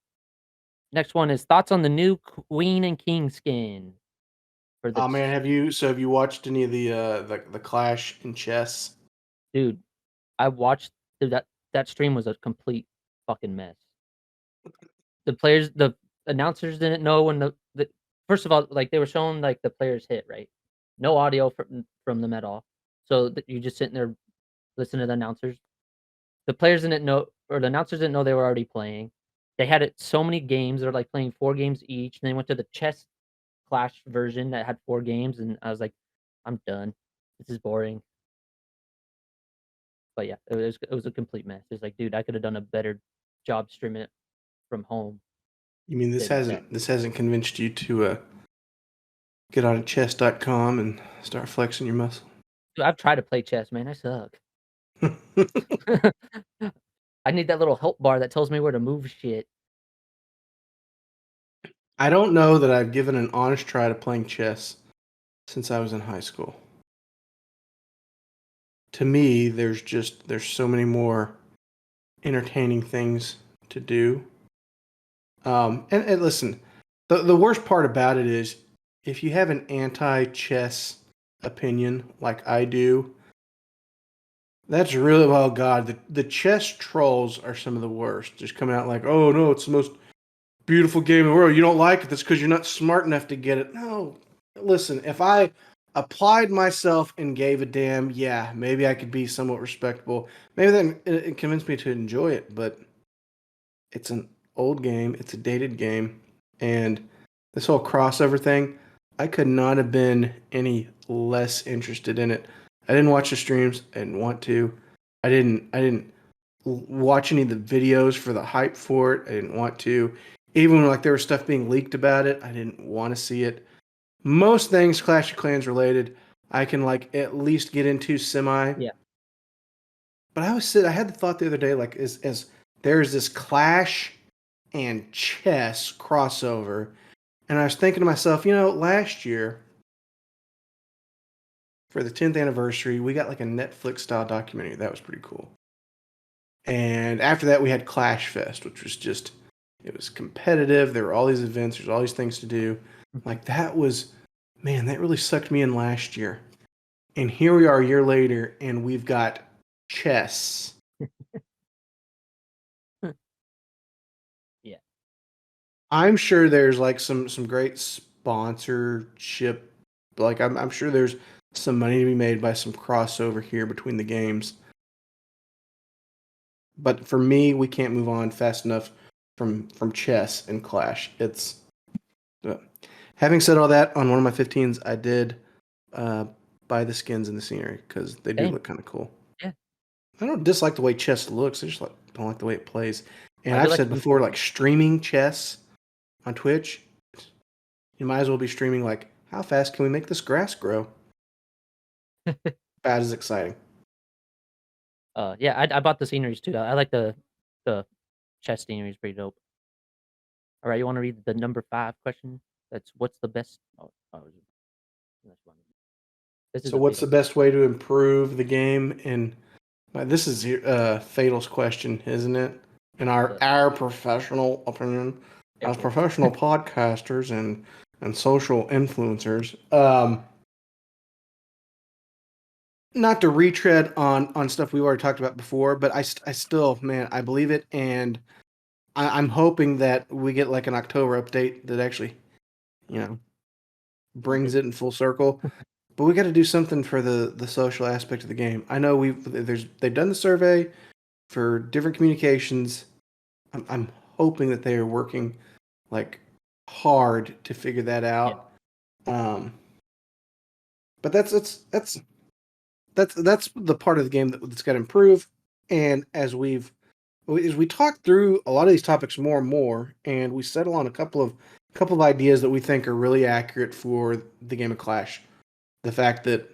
B: Next one is thoughts on the new Queen and King skin for the
C: Oh man, have you watched any of the Clash in chess?
B: dude. I watched that stream was a complete fucking mess. The announcers didn't know when the first of all, like they were showing like the players hit, right? No audio from them at all. So you just sitting there listening to the announcers. The players didn't know, or the announcers didn't know they were already playing. They had it so many games. They're like playing 4 games each. And they went to the chess Clash version that had 4 games, and I was like, I'm done. This is boring. But yeah, it was a complete mess. It's like, dude, I could have done a better job streaming it from home.
C: You mean this
B: than that.
C: hasn't convinced you to get on chess.com and start flexing your muscle?
B: Dude, I've tried to play chess, man. I suck. I need that little help bar that tells me where to move shit.
C: I don't know that I've given an honest try to playing chess since I was in high school. To me, there's so many more entertaining things to do. And listen, the worst part about it is if you have an anti-chess opinion like I do, that's really, well, God, the chess trolls are some of the worst. Just coming out like, oh no, it's the most beautiful game in the world. You don't like it, that's because you're not smart enough to get it. No, listen, if I applied myself and gave a damn, yeah, maybe I could be somewhat respectable. Maybe then it convinced me to enjoy it, but it's an old game, it's a dated game, and this whole crossover thing, I could not have been any less interested in it. I didn't watch the streams, I didn't want to. I didn't watch any of the videos for the hype for it. I didn't want to. Even when like there was stuff being leaked about it, I didn't want to see it. Most things Clash of Clans related, I can like at least get into semi.
B: Yeah.
C: But I had the thought the other day, like, as there's this Clash and chess crossover, and I was thinking to myself, last year for the 10th anniversary, we got like a Netflix style documentary. That was pretty cool. And after that, we had Clash Fest, which was just, it was competitive. There were all these events, there's all these things to do. Like, that was, man, that really sucked me in last year. And here we are a year later, and we've got chess.
B: Yeah.
C: I'm sure there's like some great sponsorship. Like, I'm sure there's some money to be made by some crossover here between the games. But for me, we can't move on fast enough from chess and Clash. It's having said all that, on one of my 15s, I did buy the skins and the scenery because they do
B: Same.
C: look kind of cool.
B: Yeah.
C: I don't dislike the way chess looks. I just don't like the way it plays. And
B: I do
C: I've
B: like
C: said before, like streaming chess on Twitch, you might as well be streaming like, how fast can we make this grass grow? About as exciting.
B: Yeah, I bought the sceneries too. I like the chess sceneries, pretty dope. All right, you want to read the number 5 question? That's what's the best? That's one. This is
C: So,
B: a
C: what's the
B: fatal.
C: best way to improve the game? And this is Fatal's question, isn't it? In our professional opinion, as
B: Airport.
C: professional podcasters and social influencers, not to retread on stuff we already talked about before, but I still, man, I believe it, and I'm hoping that we get like an October update that actually, brings it in full circle. But we got to do something for the social aspect of the game. I know they've done the survey for different communications. I'm hoping that they are working like hard to figure that
B: Yeah.
C: out. But that's the part of the game that's got to improve. And as we talk through a lot of these topics more and more, and we settle on a couple of ideas that we think are really accurate for the game of Clash. The fact that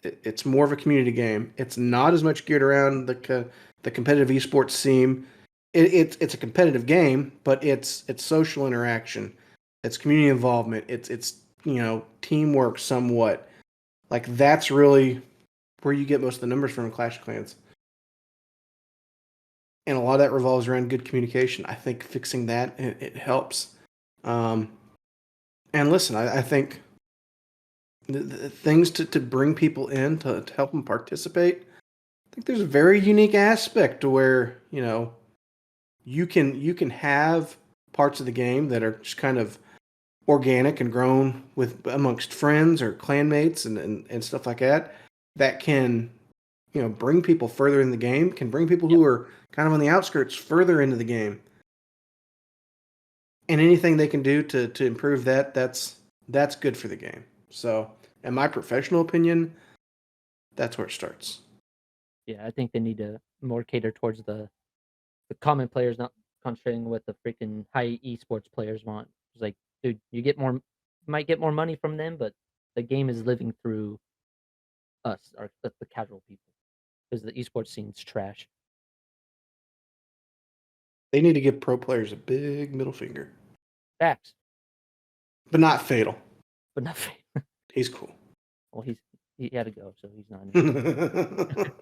C: it's more of a community game. It's not as much geared around the competitive esports scene. It's a competitive game, but it's social interaction. It's community involvement. It's teamwork somewhat. Like, that's really where you get most of the numbers from in Clash of Clans. And a lot of that revolves around good communication. I think fixing that, it helps. And listen, I think the things to bring people in to help them participate. I think there's a very unique aspect to where you can have parts of the game that are just kind of organic and grown with amongst friends or clanmates and stuff like that. That can bring people further in the game. Can bring people
B: Yep.
C: who are kind of on the outskirts further into the game. And anything they can do to improve that, that's good for the game. So, in my professional opinion, that's where it starts.
B: Yeah, I think they need to more cater towards the common players, not concentrating what the freaking high esports players want. It's like, dude, might get more money from them, but the game is living through us, or the casual people, because the esports scene's trash.
C: They need to give pro players a big middle finger,
B: Facts,
C: but not Fatal.
B: but not.
C: He's cool.
B: Well, he had to go, so he's not.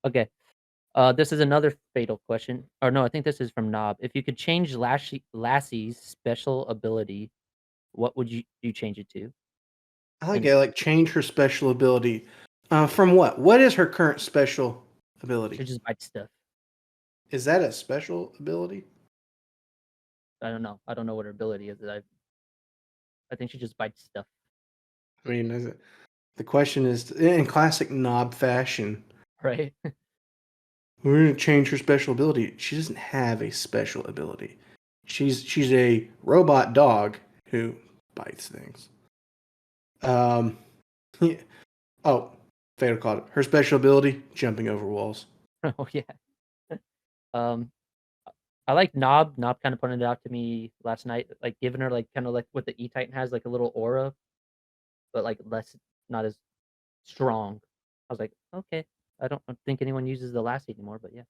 B: Okay. This is another fatal question. Or no, I think this is from Knob. If you could change Lassie's special ability, what would you change it to?
C: I like
B: And
C: it. Like, change her special ability. From what? What is her current special ability?
B: she just bites stuff.
C: Is that a special ability?
B: I don't know. I don't know what her ability is. I think she just bites stuff.
C: I mean, the question is, in classic Knob fashion,
B: Right?
C: we're going to change her special ability. She doesn't have a special ability. She's a robot dog who bites things. Yeah. Oh, Fatal called it. Her special ability: jumping over walls.
B: Oh yeah. Um, I like Knob. Knob kind of pointed it out to me last night, like giving her like kind of like what the E Titan has, like a little aura, but like less, not as strong. I was like, okay, I don't think anyone uses the Lassie anymore, but yeah,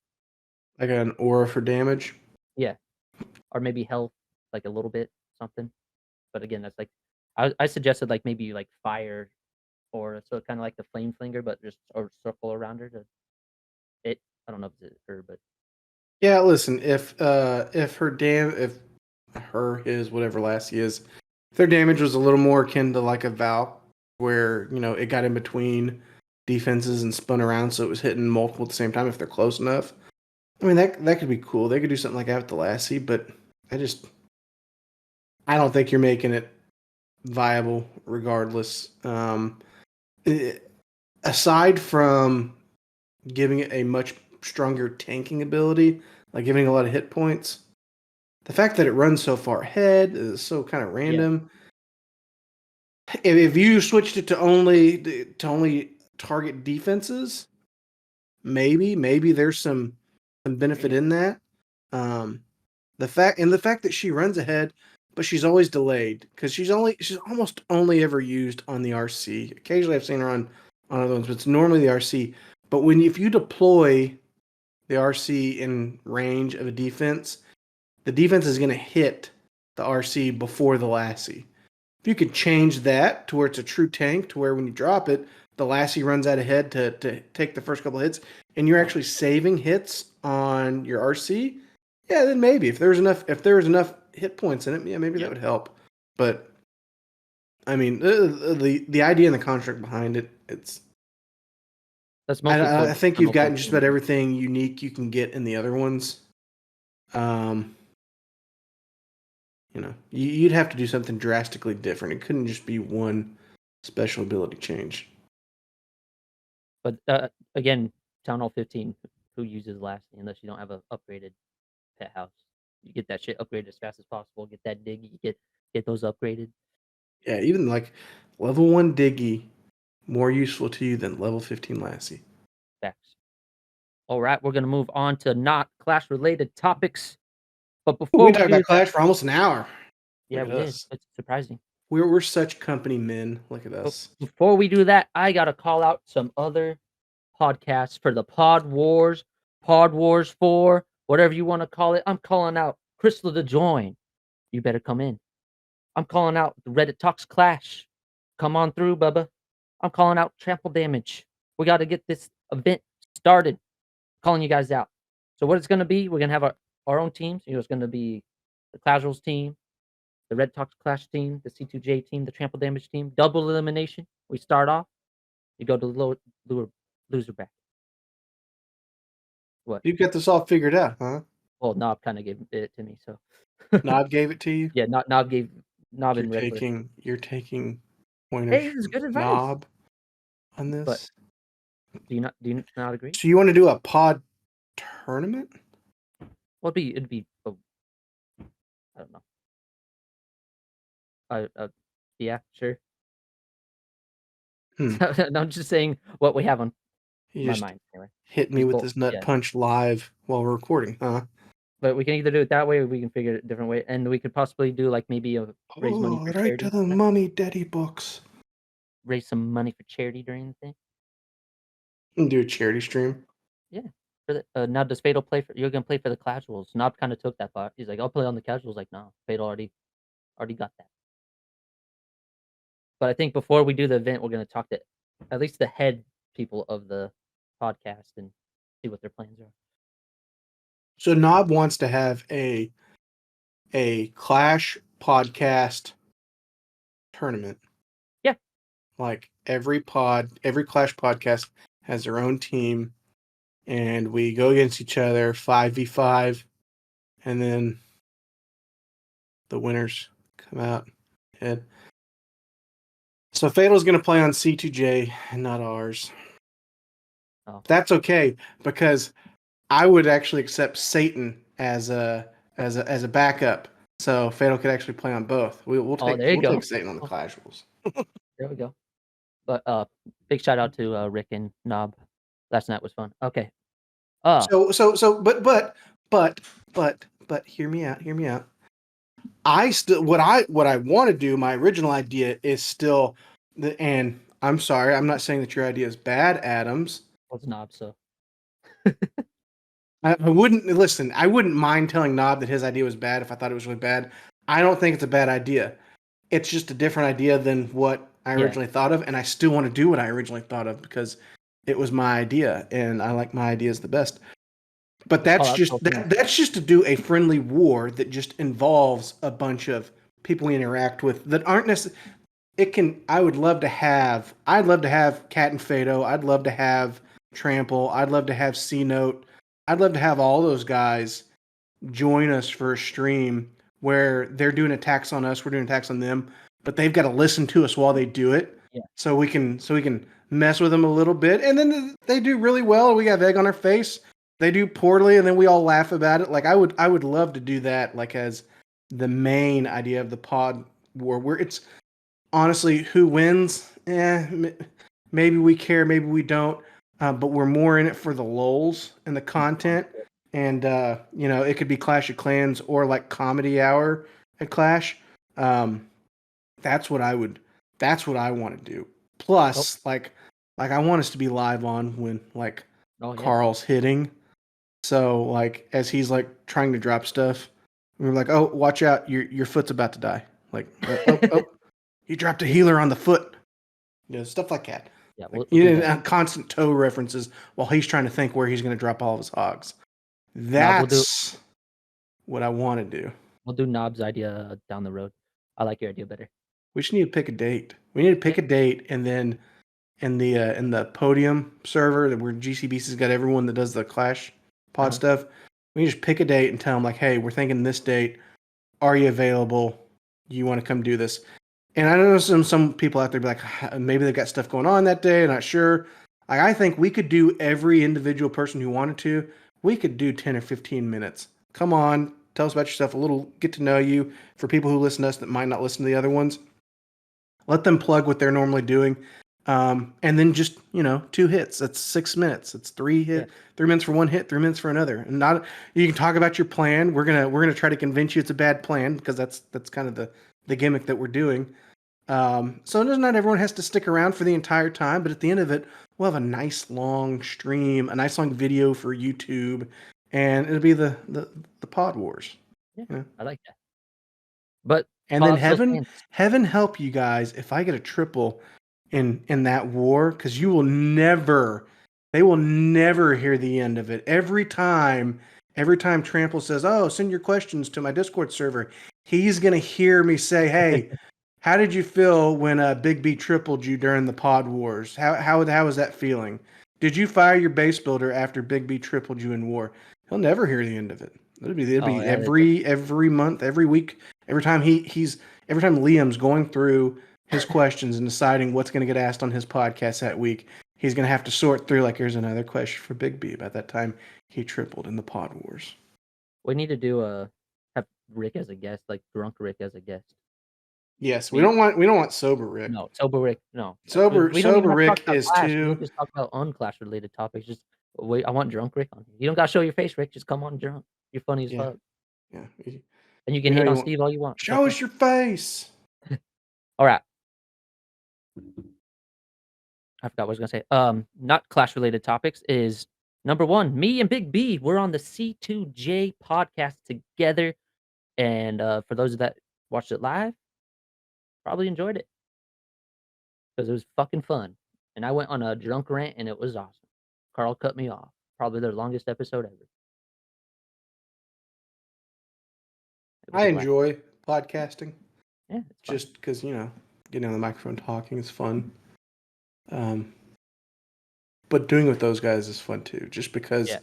C: Like an aura for damage.
B: yeah, or maybe health, like a little bit something. But again, that's like, I suggested like maybe like fire or so kind of like the flame flinger, but just a circle around her to it. I don't know if it's her, but
C: Yeah, listen, if his whatever Lassie is, if their damage was a little more akin to like a Val, where it got in between defenses and spun around, so it was hitting multiple at the same time. If they're close enough, I mean that could be cool. They could do something like that with the Lassie, but I don't think you're making it viable regardless. Aside from giving it a much stronger tanking ability, like giving a lot of hit points. The fact that it runs so far ahead is so kind of
B: yeah,
C: random. If you switched it to only target defenses, maybe there's some benefit in that. Um, the fact that she runs ahead, but she's always delayed because she's almost only ever used on the RC. Occasionally, I've seen her on other ones, but it's normally the RC. But if you deploy the RC in range of a defense, the defense is going to hit the RC before the Lassie. If you could change that to where it's a true tank, to where when you drop it, the Lassie runs out ahead to take the first couple of hits, and you're actually saving hits on your RC, yeah, then maybe if there was enough hit points in it, yeah, maybe that would help. But I mean, the idea and the construct behind it,
B: that's mostly
C: I
B: for
C: think you've
B: multiple
C: gotten just about
B: teams.
C: everything unique you can get in the other ones. Um, you'd have to do something drastically different. It couldn't just be one special ability change.
B: But again, Town Hall 15, who uses Lassie unless you don't have a upgraded pet house? You get that shit upgraded as fast as possible. Get that dig. You get those upgraded.
C: Yeah, even like level 1 Diggy more useful to you than level 15 Lassie.
B: Facts. All right, we're gonna move on to not clash related topics. But before
C: We
B: we
C: talked about
B: do that,
C: Clash for almost an hour.
B: yeah,
C: Look at
B: we did.
C: us.
B: It's surprising.
C: We're such company men. Look at
B: But
C: us.
B: before we do that, I gotta call out some other podcasts for the Pod Wars 4, whatever you want to call it. I'm calling out Crystal to join. You better come in. I'm calling out the Reddit Talks Clash. Come on through, Bubba. I'm calling out Trample Damage. We got to get this event started. Calling you guys out. So what it's going to be, we're going to have our own teams. It's going to be the Clashuals team, the Red Talks Clash team, the C2J team, the Trample Damage team. Double elimination. We start off. You go to the loser bracket. What?
C: You've got this all figured out, huh?
B: Well, Knob kind of gave it to me, so
C: Knob gave it to you.
B: yeah, Knob gave Knob
C: You're
B: and regular.
C: taking pointers
B: Hey, this is
C: from
B: good advice.
C: Knob on
B: But
C: this.
B: do you not agree?
C: So you want to do a pod tournament?
B: Well, it'd be I don't know. Yeah, sure.
C: Hmm.
B: No, I'm just saying what we have on
C: You
B: my
C: just
B: mind anyway.
C: hit me
B: These
C: with
B: both,
C: this nut
B: yeah.
C: punch live while we're recording, huh?
B: But we can either do it that way or we can figure it a different way, and we could possibly do like maybe raise money
C: Oh,
B: for
C: right to
B: charity.
C: the mummy daddy books.
B: Raise some money for charity during the thing.
C: And do a charity stream.
B: Yeah. For the, now does Fatal play for? You're gonna play for the Casuals. Knob kind of took that part. He's like, I'll play on the Casuals. Like, no, Fatal already got that. But I think before we do the event, we're gonna talk to at least the head people of the podcast and see what their plans are.
C: So Knob wants to have a Clash podcast tournament.
B: Yeah.
C: Like every Clash podcast has their own team, and we go against each other 5v5, and then the winners come out ahead. So Fatal's going to play on C2J and not ours.
B: Oh.
C: That's okay because I would actually accept Satan as a backup, so Fatal could actually play on both. We'll
B: There you go.
C: take Satan on the Clashuals.
B: There we go. But big shout out to Rick and Knob. Last night was fun. Okay. Oh,
C: But hear me out. Hear me out. I still what I want to do. My original idea is still and I'm sorry. I'm not saying that your idea is bad, Adams.
B: what's knob? So
C: I wouldn't listen. I wouldn't mind telling Knob that his idea was bad if I thought it was really bad. I don't think it's a bad idea. It's just a different idea than what I
B: yeah.
C: originally thought of, and I still want to do what I originally thought of because it was my idea, and I like my ideas the best. But
B: Oh,
C: that's
B: that's so
C: just
B: cool.
C: that's just to do a friendly war that just involves a bunch of people we interact with that aren't necessarily. It can. I would love to have. I'd love to have Cat and Fado. I'd love to have Trample. I'd love to have C Note. I'd love to have all those guys join us for a stream where they're doing attacks on us, we're doing attacks on them, but they've got to listen to us while they do it.
B: Yeah.
C: So we can mess with them a little bit, and then they do really well. We got egg on our face. They do poorly, and then we all laugh about it. Like I would love to do that, like as the main idea of the pod war, where it's honestly who wins. Maybe we care, maybe we don't, but we're more in it for the lulz and the content. And it could be Clash of Clans or like Comedy Hour at Clash. Um, that's what I would. That's what I want to do. Plus, like I want us to be live on when like
B: Oh, yeah.
C: Carl's hitting. So like as he's like trying to drop stuff, we're like, oh, watch out, your foot's about to die. Like, oh, he dropped a healer on the foot. Stuff like that.
B: Yeah,
C: Like,
B: we'll do that.
C: constant toe references while he's trying to think where he's going to drop all of his hogs.
B: No,
C: That's what I want to do.
B: we'll do Knob's idea down the road. I like your idea better.
C: We just need to pick a date. We need to pick a date, and then in the podium server that where GCBC's got everyone that does the Clash pod stuff, we just pick a date and tell them like, hey, we're thinking this date. Are you available? You want to come do this? And I know some people out there be like, maybe they've got stuff going on that day. Not sure. Like, I think we could do every individual person who wanted to. We could do 10 or 15 minutes. Come on, tell us about yourself a little. Get to know you. For people who listen to us that might not listen to the other ones, let them plug what they're normally doing, and then just 2 hits. That's 6 minutes. It's 3 minutes for one hit, 3 minutes for another. And not you can talk about your plan. We're gonna try to convince you it's a bad plan because that's kind of the gimmick that we're doing. So not everyone has to stick around for the entire time, but at the end of it, we'll have a nice long stream, a nice long video for YouTube, and it'll be the Pod Wars.
B: Yeah, I like that. But
C: and then heaven help you guys if I get a triple in that war, because they will never hear the end of it. Every time Trample says, "Oh, send your questions to my Discord server," he's gonna hear me say, "Hey, how did you feel when Big B tripled you during the Pod Wars? How was that feeling? Did you fire your base builder after Big B tripled you in war?" He'll never hear the end of it. It'll be every month, every week, every time every time Liam's going through his questions and deciding what's going to get asked on his podcast that week, he's going to have to sort through like, here's another question for Big B about that time he tripled in the Pod Wars.
B: We need to do have Rick as a guest, like drunk Rick as a guest.
C: Yes, we don't want sober Rick.
B: No, sober Rick. No,
C: sober
B: we don't even have
C: Rick
B: to talk about
C: is
B: Clash.
C: too.
B: We just talk about unclash related topics. Just wait. I want drunk Rick on here. You don't gotta show your face, Rick. Just come on drunk. You're funny as fuck.
C: Yeah.
B: And you can hit on Steve all you want.
C: Show us your face.
B: All right. I forgot what I was gonna say. Not Clash related topics is number one. Me and Big B, we're on the C2J podcast together, and for those that watched it live, probably enjoyed it because it was fucking fun. And I went on a drunk rant, and it was awesome. Carl cut me off. Probably their longest episode ever.
C: I enjoy podcasting.
B: Yeah,
C: just because getting on the microphone talking is fun. But doing it with those guys is fun too. Just because.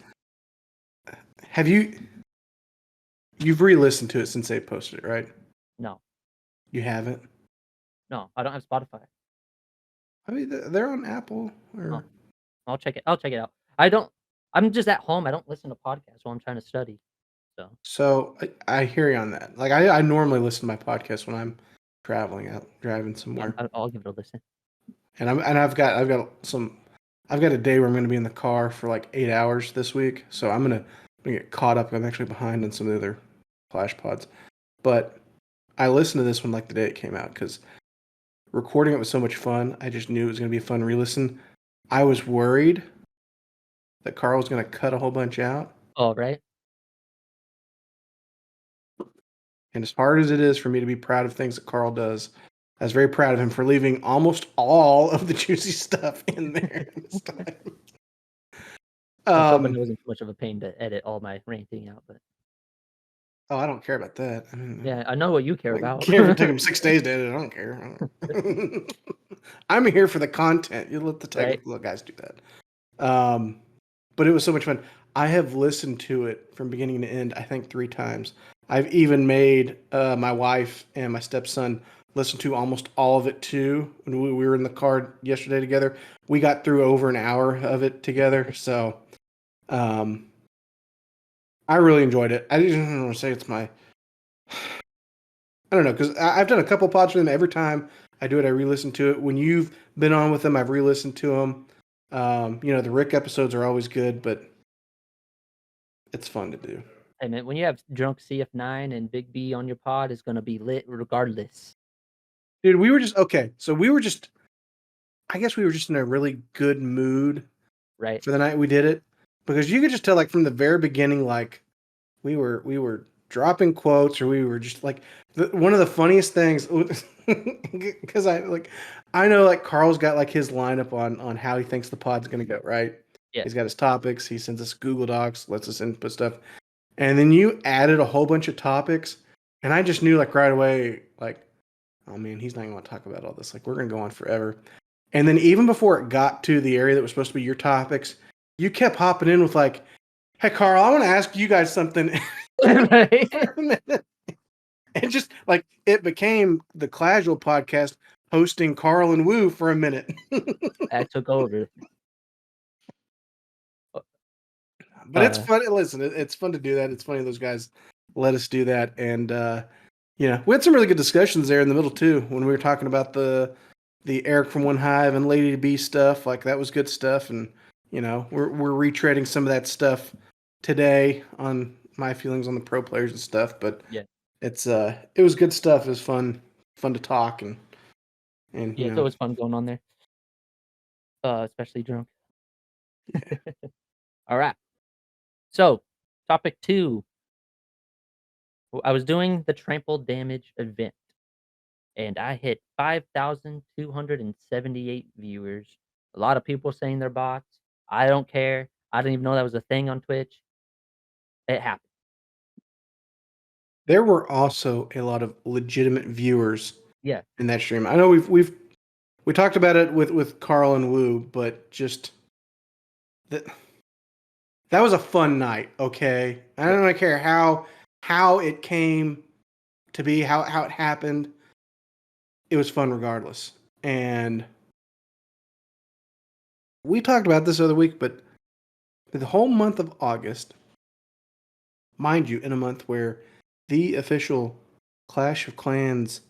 C: Have you've re-listened to it since they posted it, right?
B: No.
C: You haven't?
B: No, I don't have Spotify.
C: I mean, they're on Apple. Or...
B: I'll check it. I'll check it out. I'm just at home. I don't listen to podcasts while I'm trying to study.
C: So I hear you on that. Like I normally listen to my podcast when I'm traveling out, driving somewhere.
B: I'll give it a listen.
C: And I've got I've got a day where I'm going to be in the car for like 8 hours this week, so I'm gonna get caught up. I'm actually behind on some of the other Flash pods, but I listened to this one like the day it came out because recording it was so much fun. I just knew it was going to be a fun re-listen. I was worried that Carl was going to cut a whole bunch out,
B: Oh, right.
C: and as hard as it is for me to be proud of things that Carl does, I was very proud of him for leaving almost all of the juicy stuff in there this time.
B: I was hoping it wasn't too much of a pain to edit all my ranting out, but
C: Oh, I don't care about that. I mean,
B: yeah, I know what you care
C: I don't
B: about.
C: care if it took him 6 days to edit. I don't care. I'm here for the content. You let the
B: Right?
C: technical guys do that. But it was so much fun. I have listened to it from beginning to end, I think 3 times. I've even made my wife and my stepson listen to almost all of it too. When we were in the car yesterday together, we got through over an hour of it together. So um, I really enjoyed it. I didn't want to say it's my, I don't know, because I've done a couple pods with them. Every time I do it, I re-listen to it. When you've been on with them, I've re-listened to them. The Rick episodes are always good, but it's fun to do.
B: Hey man, when you have drunk CF9 and Big B on your pod, it's gonna be lit regardless.
C: Dude, we were just okay. So I guess we were just in a really good mood
B: Right?
C: for the night we did it because you could just tell, like from the very beginning, like we were dropping quotes or we were just like one of the funniest things because I know like Carl's got like his lineup on how he thinks the pod's gonna go, right?
B: Yeah.
C: He's got his topics. He sends us Google Docs, lets us input stuff, and then you added a whole bunch of topics, and I just knew like right away, like, oh man, he's not gonna want to talk about all this. Like we're gonna go on forever. And then even before it got to the area that was supposed to be your topics, you kept hopping in with like, "Hey Carl, I want to ask you guys something."
B: Right?
C: For a minute. And just like it became the Casual podcast hosting Carl and Woo for a minute.
B: I took over.
C: But it's fun. Listen, it's fun to do that. It's funny those guys let us do that. And we had some really good discussions there in the middle too when we were talking about the Eric from One Hive and Lady B stuff. Like that was good stuff. And we're retreading some of that stuff today on my feelings on the pro players and stuff. But
B: Yeah.
C: it was good stuff. It was fun to talk and
B: Yeah, it's always fun going on there. Especially drunk.
C: Yeah.
B: All right. So, topic 2. I was doing the trample damage event and I hit 5,278 viewers. A lot of people saying they're bots. I don't care. I didn't even know that was a thing on Twitch. It happened.
C: There were also a lot of legitimate viewers
B: Yeah.
C: in that stream. I know we talked about it with Carl and Woo, but just that was a fun night. Okay, I don't care how it came to be, how it happened. It was fun regardless. And we talked about this other week, but the whole month of August, mind you, in a month where the official Clash of Clans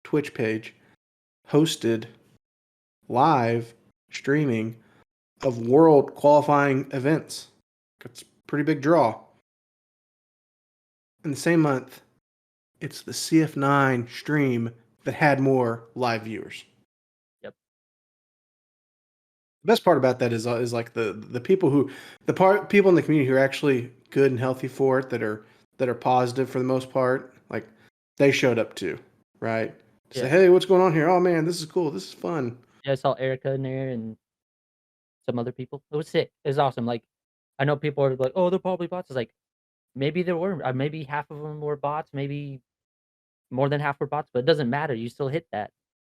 C: Twitch page hosted live streaming of world qualifying events. It's a pretty big draw. In the same month, it's the CF9 stream that had more live viewers.
B: Yep.
C: The best part about that is like the people people in the community who are actually good and healthy for it, that are positive for the most part. Like they showed up too, right? To say, hey, what's going on here? Oh man, this is cool. This is fun.
B: Yeah, I saw Erica in there and some other people. It was sick. It was awesome. Like, I know people are like, "Oh, they're probably bots." It's like maybe there were, maybe half of them were bots, maybe more than half were bots, but it doesn't matter. You still hit that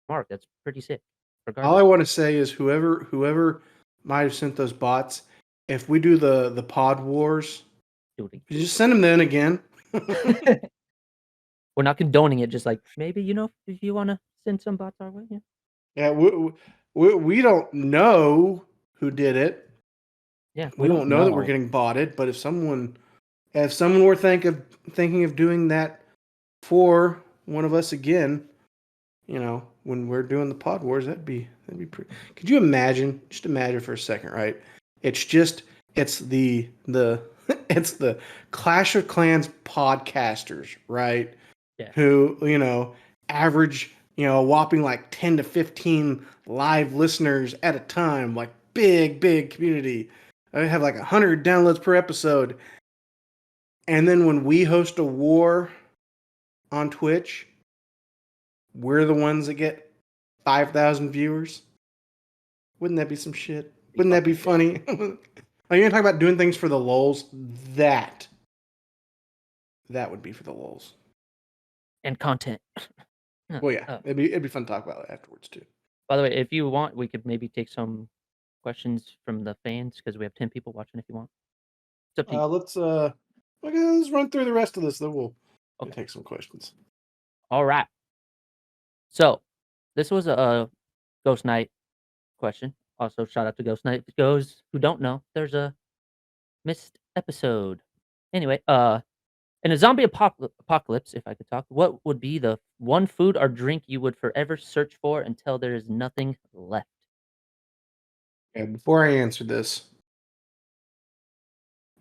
B: mark. That's pretty sick.
C: All I
B: Regardless,
C: want to say is whoever might have sent those bots, if we do the pod wars,
B: do it
C: you just send them then again.
B: again. We're not condoning it. Just like maybe if you want to send some bots our way, yeah.
C: Yeah, we don't know who did it.
B: Yeah, we
C: We
B: don't
C: won't know that we're
B: know.
C: getting botted. But if someone were thinking of doing that for one of us again, when we're doing the Pod Wars, that'd be pretty. Could you imagine? Just imagine for a second, right? It's the it's the Clash of Clans podcasters, right?
B: Yeah.
C: Who average a whopping like 10 to 15 live listeners at a time, like big community. I have like 100 downloads per episode, and then when we host a war on Twitch, we're the ones that get 5,000 viewers. Wouldn't that be some shit? Wouldn't that be funny? Are you gonna talk about doing things for the lulz? That would be for the lulz.
B: And content.
C: Well, yeah, it'd be fun to talk about it afterwards too.
B: By the way, if you want, we could maybe take some questions from the fans because we have 10 people watching. If you want, it's up to you.
C: Let's run through the rest of this. Then we'll take some questions.
B: All right. So, this was a Ghost Knight question. Also, shout out to Ghost Knight. For those who don't know, there's a missed episode. Anyway, in a zombie apocalypse, if I could talk, what would be the one food or drink you would forever search for until there is nothing left?
C: Okay, before I answer this,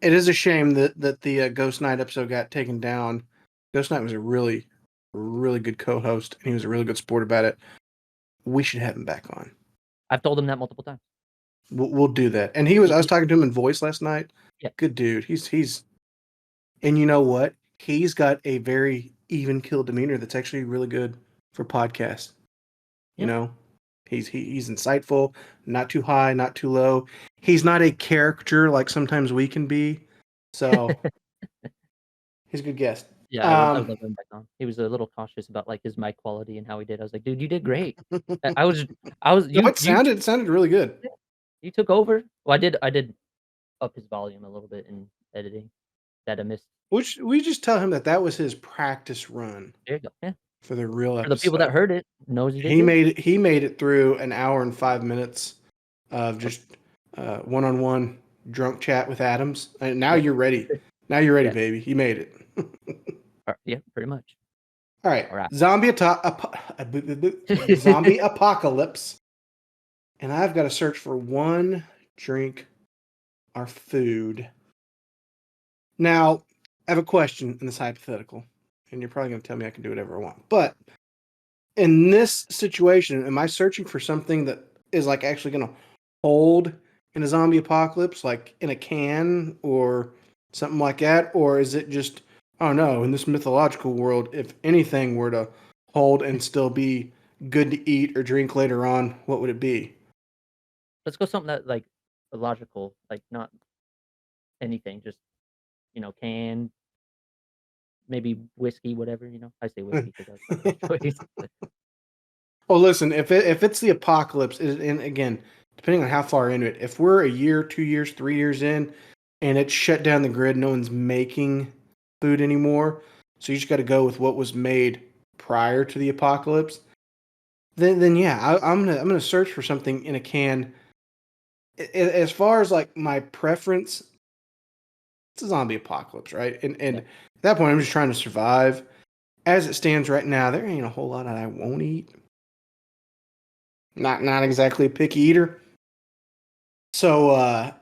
C: it is a shame that the Ghost Knight episode got taken down. Ghost Knight was a really good co-host, and he was a really good sport about it. We should have him back on.
B: I've told him that multiple times.
C: We'll do that. And I was talking to him in voice last night.
B: Yeah.
C: Good dude. He's and you know what? He's got a very even keel demeanor that's actually really good for podcasts. You know, he's insightful, not too high, not too low. He's not a character like sometimes we can be. So he's a good guest.
B: Yeah, I would love him back on. He was a little cautious about like his mic quality and how he did. I was like, dude, you did great. I was.
C: It sounded really good.
B: You took over. Well, I did up his volume a little bit in editing that I missed.
C: Which we just tell him that was his practice run.
B: There you go. Yeah.
C: For the real episode.
B: For the people that heard it, knows he did.
C: He made it through an hour and 5 minutes of just one-on-one drunk chat with Adams. And now you're ready. Now you're ready, baby. You made it.
B: Yeah, pretty much.
C: All right. Zombie apocalypse. And I've got to search for one drink or food. Now, I have a question in this hypothetical. And you're probably going to tell me I can do whatever I want. But in this situation, am I searching for something that is like actually going to hold in a zombie apocalypse, like in a can or something like that? Or is it just, oh no, in this mythological world, if anything were to hold and still be good to eat or drink later on, what would it be?
B: Let's go something that like logical, like not anything, just canned. Maybe whiskey, whatever, I say whiskey because that's my first choice.
C: Well, listen, if it's the apocalypse, and again, depending on how far into it, if we're a year, 2 years, 3 years in, and it's shut down the grid, no one's making food anymore, so you just got to go with what was made prior to the apocalypse. Then yeah, I'm gonna search for something in a can. As far as like my preference, it's a zombie apocalypse, right? And at that point, I'm just trying to survive. As it stands right now, there ain't a whole lot that I won't eat. Not exactly a picky eater. So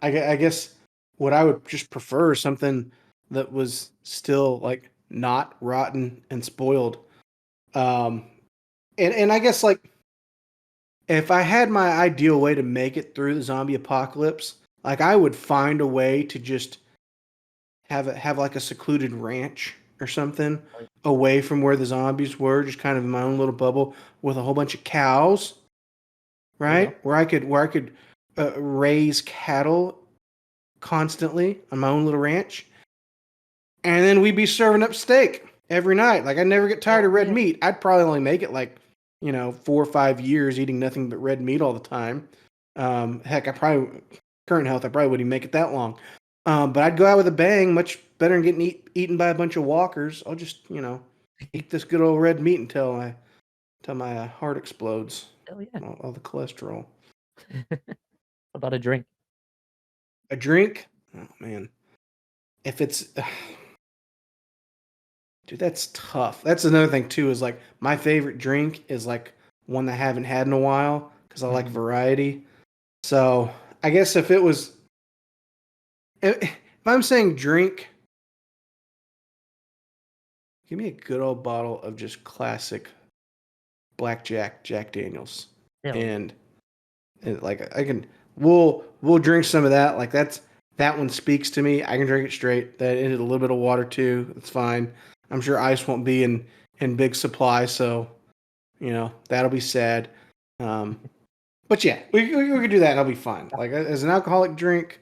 C: I guess what I would just prefer is something that was still like not rotten and spoiled. And I guess like if I had my ideal way to make it through the zombie apocalypse, like I would find a way to just have like a secluded ranch or something away from where the zombies were, just kind of in my own little bubble with a whole bunch of cows, right? Where I could raise cattle constantly on my own little ranch, and then we'd be serving up steak every night. Like I never get tired of red meat. I'd probably only make it like 4 or 5 years eating nothing but red meat all the time. Heck, current health, I probably wouldn't even make it that long. But I'd go out with a bang, much better than getting eaten by a bunch of walkers. I'll just, eat this good old red meat until my heart explodes.
B: Hell yeah.
C: All the cholesterol.
B: About a drink?
C: A drink? Oh, man. If it's... Dude, that's tough. That's another thing, too, is like my favorite drink is like one that I haven't had in a while because I like variety. So I guess if I'm saying drink, give me a good old bottle of just classic blackjack Jack Daniels,
B: Hell yeah.
C: and like I can we'll drink some of that. Like that one speaks to me. I can drink it straight. That it had a little bit of water too. It's fine. I'm sure ice won't be in big supply, so that'll be sad. But yeah, we could do that. And I'll be fine. Like as an alcoholic drink,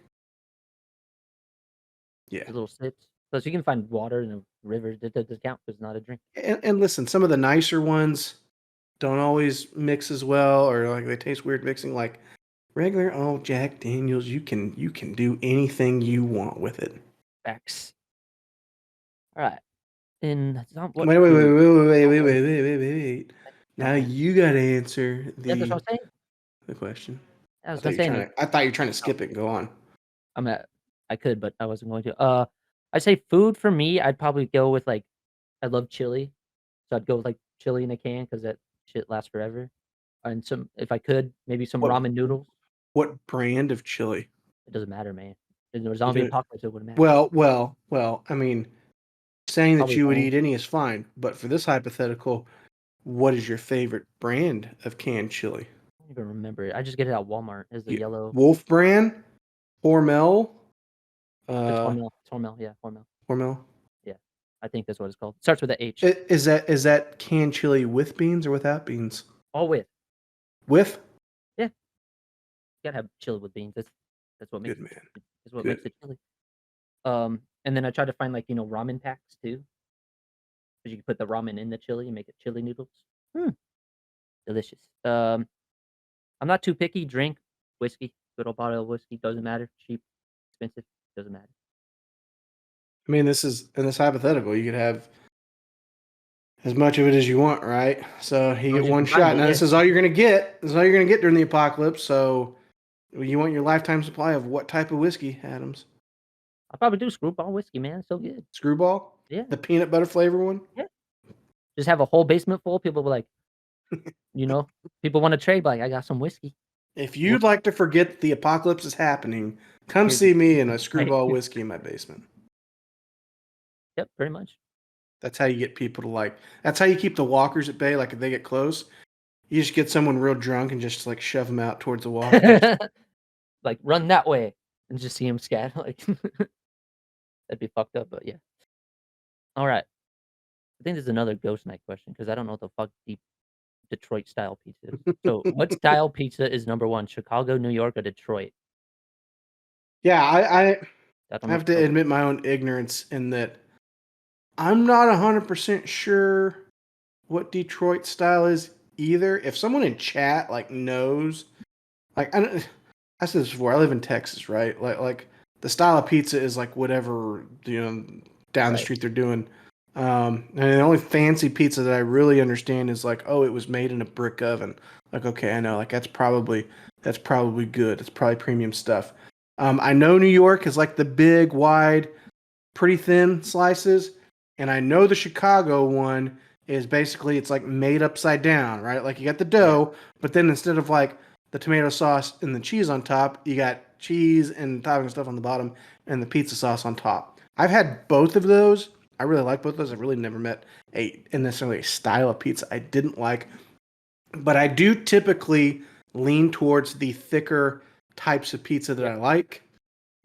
C: yeah.
B: The little sips. Plus, you can find water in the river. That doesn't count because it's not a drink.
C: And listen, some of the nicer ones don't always mix as well, or like they taste weird mixing. Like regular old Jack Daniels, you can do anything you want with it.
B: Facts. All right. And that's not what
C: Wait. Now
B: Okay.
C: you got to answer
B: Yeah, that's what I'm saying.
C: the question.
B: I was gonna say
C: I thought you were trying to skip it and go on.
B: I could, but I wasn't going to. I'd say food for me, I'd probably go with like I love chili, so I'd go with like chili in a can because that shit lasts forever. And some, if I could, maybe some
C: What
B: ramen noodles.
C: what brand of chili?
B: It doesn't matter, man. In the zombie apocalypse, it wouldn't matter.
C: Well. I mean, saying that
B: Probably
C: you would
B: Heinz.
C: eat any is fine, but for this hypothetical, what is your favorite brand of canned chili?
B: I don't even remember it. I just get it at Walmart. It's the yellow.
C: Wolf brand, Hormel,
B: It's Hormel. It's Hormel. Yeah, Hormel.
C: Hormel.
B: Yeah, I think that's what it's called. It starts with a H.
C: Is that canned chili with beans or without beans?
B: All with.
C: With?
B: Yeah, you gotta have chili with beans. That's what makes
C: Good man.
B: That's what
C: Good.
B: makes it chili. And then I try to find like ramen packs too, because you can put the ramen in the chili and make it chili noodles. Delicious. I'm not too picky. Drink whiskey, good old bottle of whiskey. Doesn't matter. Cheap, expensive. Doesn't matter.
C: I mean, this is in this hypothetical, you could have as much of it as you want, right? So you get
B: As you
C: one
B: can find
C: shot.
B: it,
C: Now
B: yeah.
C: this is all you're gonna get. This is all you're gonna get during the apocalypse. So you want your lifetime supply of what type of whiskey, Adams?
B: I probably do screwball whiskey, man. It's so good.
C: Screwball?
B: Yeah.
C: The peanut butter flavor one?
B: Yeah. Just have a whole basement full. People were like, people want to trade. Like, I got some whiskey.
C: If you'd like to forget the apocalypse is happening, come
B: Here's
C: see me in a
B: right.
C: screwball whiskey in my basement.
B: Yep, pretty much.
C: That's how you get people to that's how you keep the walkers at bay. Like if they get close, you just get someone real drunk and just like shove them out towards the walkers.
B: Like, run that way and just see him scat. Like, that'd be fucked up, but yeah. All right. I think there's another ghost night question because I don't know what the fuck deep Detroit style pizza is. So, what style pizza is number one? Chicago, New York, or Detroit?
C: Yeah, I
B: That's
C: have to admit my own ignorance in that I'm not 100% sure what Detroit style is either. If someone in chat knows, I said this before. I live in Texas, right? Like the style of pizza is like whatever down the street they're doing. And the only fancy pizza that I really understand is like, oh, it was made in a brick oven. Like, okay, I know, like that's probably good. It's probably premium stuff. I know New York is like the big, wide, pretty thin slices, and I know the Chicago one is basically it's like made upside down, right? Like you got the dough, but then instead of like the tomato sauce and the cheese on top, you got cheese and topping stuff on the bottom and the pizza sauce on top. I've had both of those. I really like both of those. I've really never met necessarily a style of pizza I didn't like, but I do typically lean towards the thicker types of pizza that I like.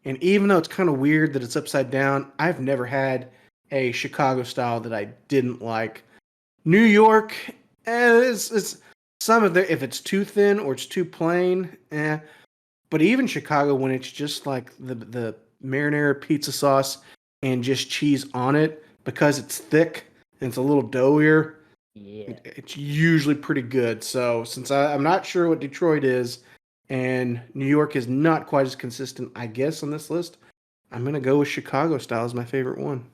C: And even though it's kind of weird that it's upside down, I've never had a Chicago style that I didn't like. New York, it's some of the if it's too thin or it's too plain, But even Chicago, when it's just like the marinara pizza sauce and just cheese on it, because it's thick and it's a little doughier, it's usually pretty good. So since I'm not sure what Detroit is, and New York is not quite as consistent, I guess, on this list, I'm gonna go with Chicago style as my favorite one.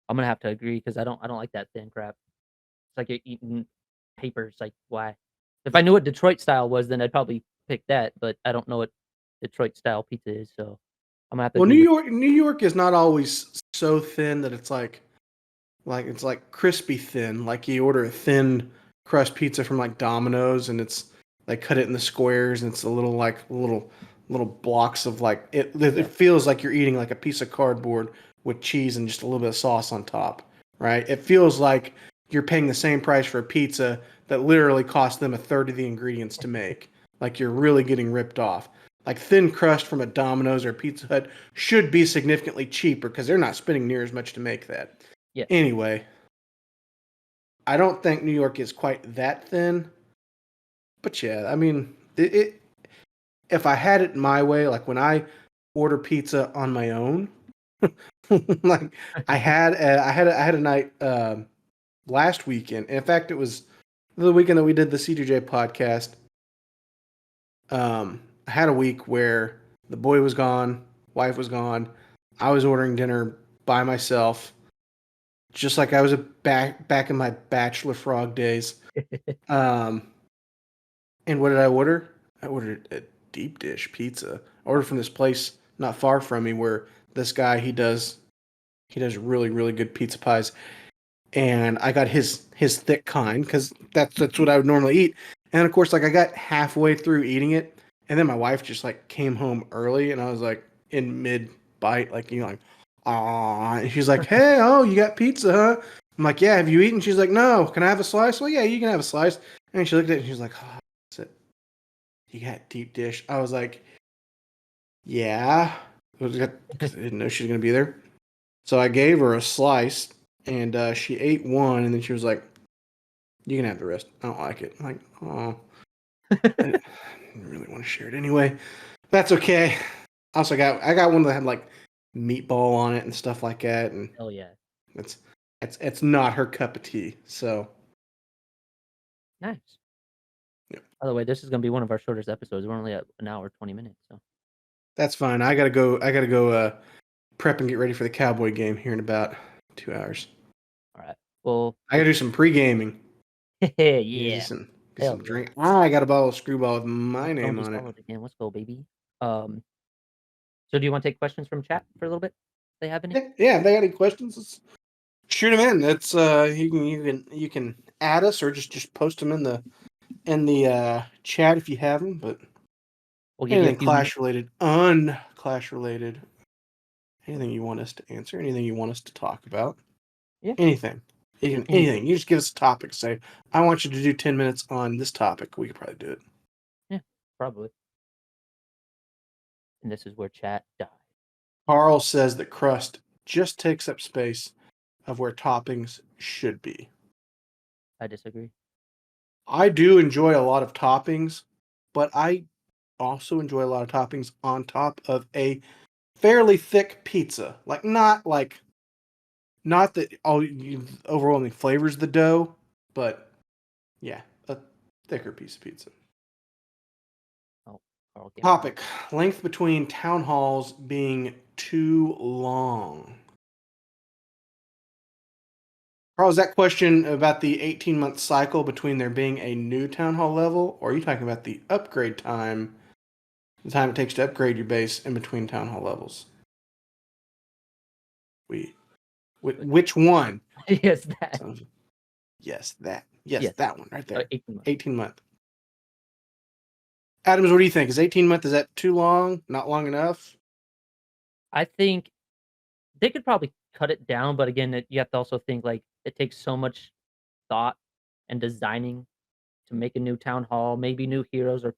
B: I'm gonna have to agree because I don't like that thin crap. It's like you're eating paper. It's like, why? If I knew what Detroit style was, then I'd probably pick that. But I don't know what Detroit style pizza is, so I'm gonna have to
C: Well,
B: agree with
C: New York is not always so thin that it's like it's like crispy thin. Like you order a thin crust pizza from like Domino's, and it's they cut it in the squares, and it's a little like little blocks of like it.
B: Yeah.
C: It feels like you're eating like a piece of cardboard with cheese and just a little bit of sauce on top, right? It feels like you're paying the same price for a pizza that literally cost them a third of the ingredients to make. Like you're really getting ripped off. Like thin crust from a Domino's or a Pizza Hut should be significantly cheaper because they're not spending near as much to make that.
B: Yeah.
C: Anyway, I don't think New York is quite that thin, but yeah, I mean, if I had it my way, like when I order pizza on my own, like I had a night last weekend. In fact, it was the weekend that we did the C2J podcast. I had a week where the boy was gone, wife was gone. I was ordering dinner by myself, just like I was back in my bachelor frog days. Um, and what did I order? I ordered a deep dish pizza. I ordered from this place not far from me where this guy he does really really good pizza pies, and I got his thick kind because that's what I would normally eat. And of course, like I got halfway through eating it, and then my wife just like came home early, and I was like in mid bite, like like, ah, and she's like, hey, oh, you got pizza, huh? I'm like, yeah. Have you eaten? She's like, no. Can I have a slice? Well, yeah, you can have a slice. And she looked at it, and she's like, oh, that's it. You got deep dish. I was like, yeah, because I didn't know she was gonna be there. So I gave her a slice, and she ate one, and then she was like, "You can have the rest. I don't like it." I'm like, oh, I didn't really want to share it anyway. That's okay. Also, I got one that had like meatball on it and stuff like that, and
B: Oh yeah.
C: it's it's not her cup of tea. So
B: Nice.
C: yeah,
B: By the way, this is gonna be one of our shortest episodes. We're only at an hour 20 minutes, so
C: that's fine. I gotta go. I gotta go prep and get ready for the Cowboy game here in about 2 hours.
B: all right. Well,
C: I gotta do some pre gaming.
B: yeah.
C: Get
B: Hell
C: some
B: yeah.
C: drink. Ah, I got a bottle of Screwball with my
B: Don't
C: name
B: be
C: on it.
B: swallowed again. Let's go, baby. So do you want to take questions from chat for a little bit? If they have any?
C: Yeah, if they got any questions, let's shoot them in. That's you can add us or just post them in the chat if you have them. But
B: We'll give you a
C: anything
B: few minutes.
C: Clash related, unclash related, anything you want us to answer, anything you want us to talk about,
B: Yeah.
C: anything. Anything. You just give us a topic. Say, I want you to do 10 minutes on this topic. We could probably do it.
B: Yeah, probably. And this is where chat died.
C: Carl says that crust just takes up space of where toppings should be.
B: I disagree.
C: I do enjoy a lot of toppings, but I also enjoy a lot of toppings on top of a fairly thick pizza. Not that all overwhelming flavors the dough, but yeah, a thicker piece of pizza.
B: Oh, Carl came back.
C: Topic: length between town halls being too long. Carl, is that question about the 18-month cycle between there being a new town hall level, or are you talking about the upgrade time, the time it takes to upgrade your base in between town hall levels? Which one?
B: Yes, that.
C: Yes, that. Yes,
B: Yes.
C: that one right there.
B: 18 months.
C: 18-month. Adams, what do you think? Is 18-month, is that too long? Not long enough?
B: I think they could probably cut it down, but again, you have to also think like it takes so much thought and designing to make a new town hall, maybe new heroes or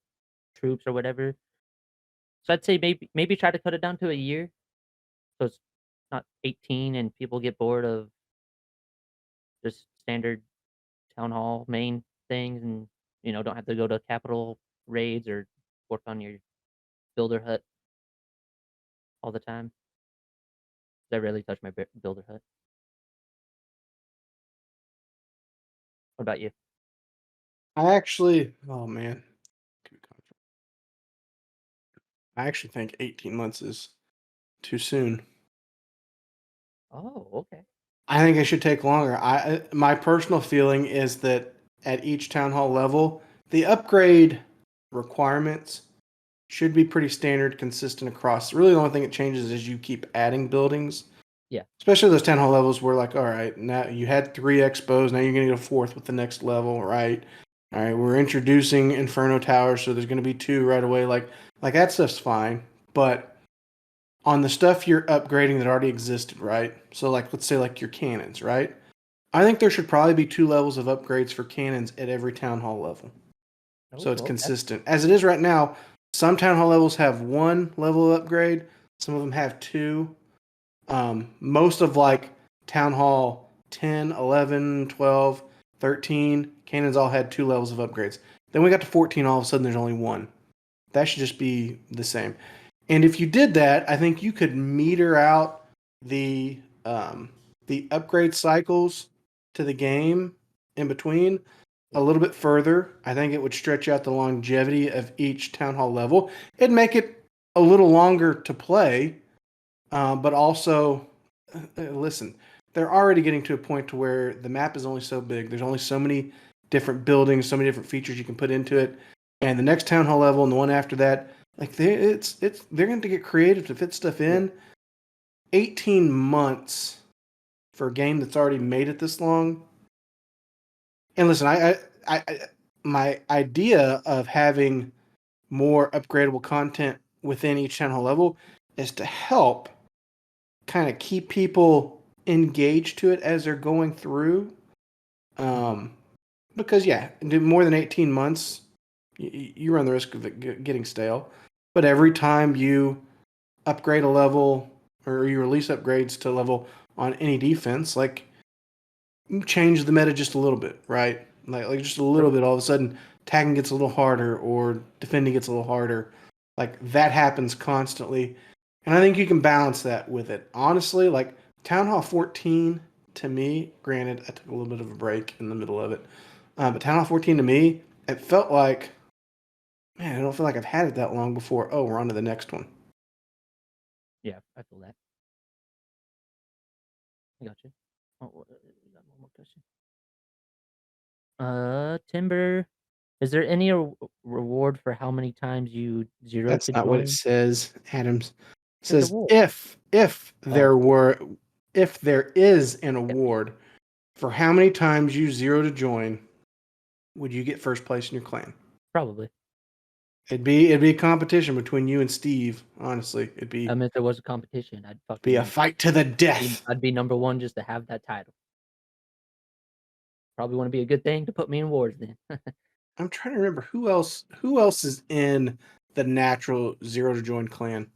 B: troops or whatever. So I'd say maybe try to cut it down to a year, so it's not 18 and people get bored of just standard town hall main things, and don't have to go to capital raids or work on your builder hut all the time. 'Cause I rarely touch my builder hut. What about you?
C: I actually, oh man. I actually think 18 months is too soon.
B: Oh, okay.
C: I think it should take longer. My personal feeling is that at each town hall level, the upgrade requirements should be pretty standard, consistent across. Really, the only thing that changes is you keep adding buildings
B: Yeah.
C: Especially those town hall levels where like, all right, now you had 3 expos, now you're gonna get a 4th with the next level, right? All right, we're introducing Inferno Towers, so there's gonna be 2 right away. Like that stuff's fine, but on the stuff you're upgrading that already existed, right? So like let's say like your cannons, right? I think there should probably be 2 levels of upgrades for cannons at every town hall level.
B: Oh,
C: So it's
B: okay.
C: consistent. As it is right now, some town hall levels have 1 level of upgrade, some of them have 2. Most of like Town Hall 10, 11, 12, 13, cannons all had 2 levels of upgrades. Then we got to 14, all of a sudden there's only 1. That should just be the same. And if you did that, I think you could meter out the the upgrade cycles to the game in between a little bit further. I think it would stretch out the longevity of each town hall level. It'd make it a little longer to play, but also, listen, they're already getting to a point to where the map is only so big. There's only so many different buildings, so many different features you can put into it. And the next town hall level and the one after that, like they're going to get creative to fit stuff in. 18 months for a game that's already made it this long. And listen, my idea of having more upgradable content within each town hall level is to help kind of keep people engaged to it as they're going through. Because yeah, more than 18 months, you run the risk of it getting stale. But every time you upgrade a level or you release upgrades to level on any defense, like you change the meta just a little bit, right? Like just a little bit. All of a sudden, tagging gets a little harder or defending gets a little harder. Like that happens constantly, and I think you can balance that with it. Honestly, like Town Hall 14 to me, granted, I took a little bit of a break in the middle of it, but Town Hall 14 to me, it felt like, man, I don't feel like I've had it that long before. Oh, we're on to the next one.
B: Yeah, I feel that. I got you. Oh, we got one more question. Timber, is there any reward for how many times you zero
C: That's
B: to
C: not what it
B: join?
C: says, Adams. It
B: There's a
C: says
B: reward.
C: if
B: Oh,
C: if there is an
B: yeah,
C: award for how many times you zero to join, would you get first place in your clan?
B: probably.
C: It'd be a competition between you and Steve. Honestly, it'd
B: If there was a competition, I'd
C: be a
B: fucking
C: fight to the death.
B: I'd be number one just to have that title. Probably want to be a good thing to put me in wars then.
C: I'm trying to remember who else is in the natural zero to join clan.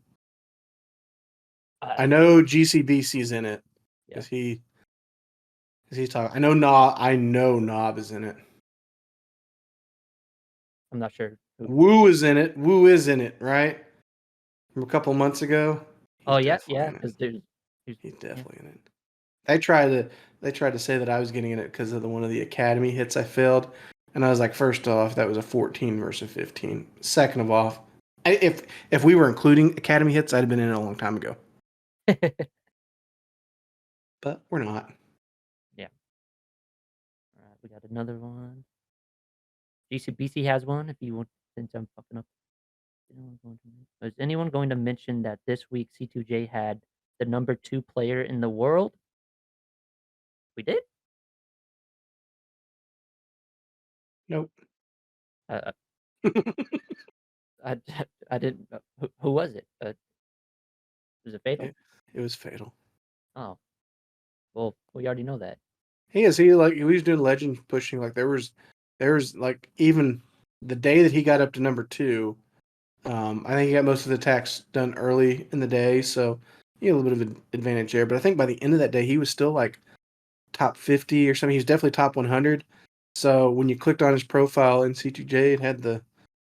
C: I know GCBC's in it
B: Yeah,
C: because he's talking. I know Knob is in it.
B: I'm not sure.
C: Woo is in it. Woo is in it, right? From a couple months ago.
B: Oh
C: He's
B: yeah,
C: definitely
B: yeah,
C: in it.
B: because there's
C: He's
B: yeah.
C: definitely in it. They tried to say that I was getting in it because of one of the academy hits I failed, and I was like, first off, that was a 14 versus 15. Second of all, if we were including academy hits, I'd have been in it a long time ago. But we're not.
B: Yeah. All right, we got another one. GCBC has one. If you want, since I'm fucking up. Is anyone going to mention that this week C2J had the number 2 player in the world? We did.
C: Nope.
B: Uh, I I didn't. Who was it? Was it Fatal?
C: It was fatal.
B: Oh, well, we already know that.
C: He was doing legend pushing. Like there was like even the day that he got up to number 2. I think he got most of the attacks done early in the day, so he had a little bit of an advantage there. But I think by the end of that day, he was still like top 50 or something. He was definitely top 100. So when you clicked on his profile in C2J, it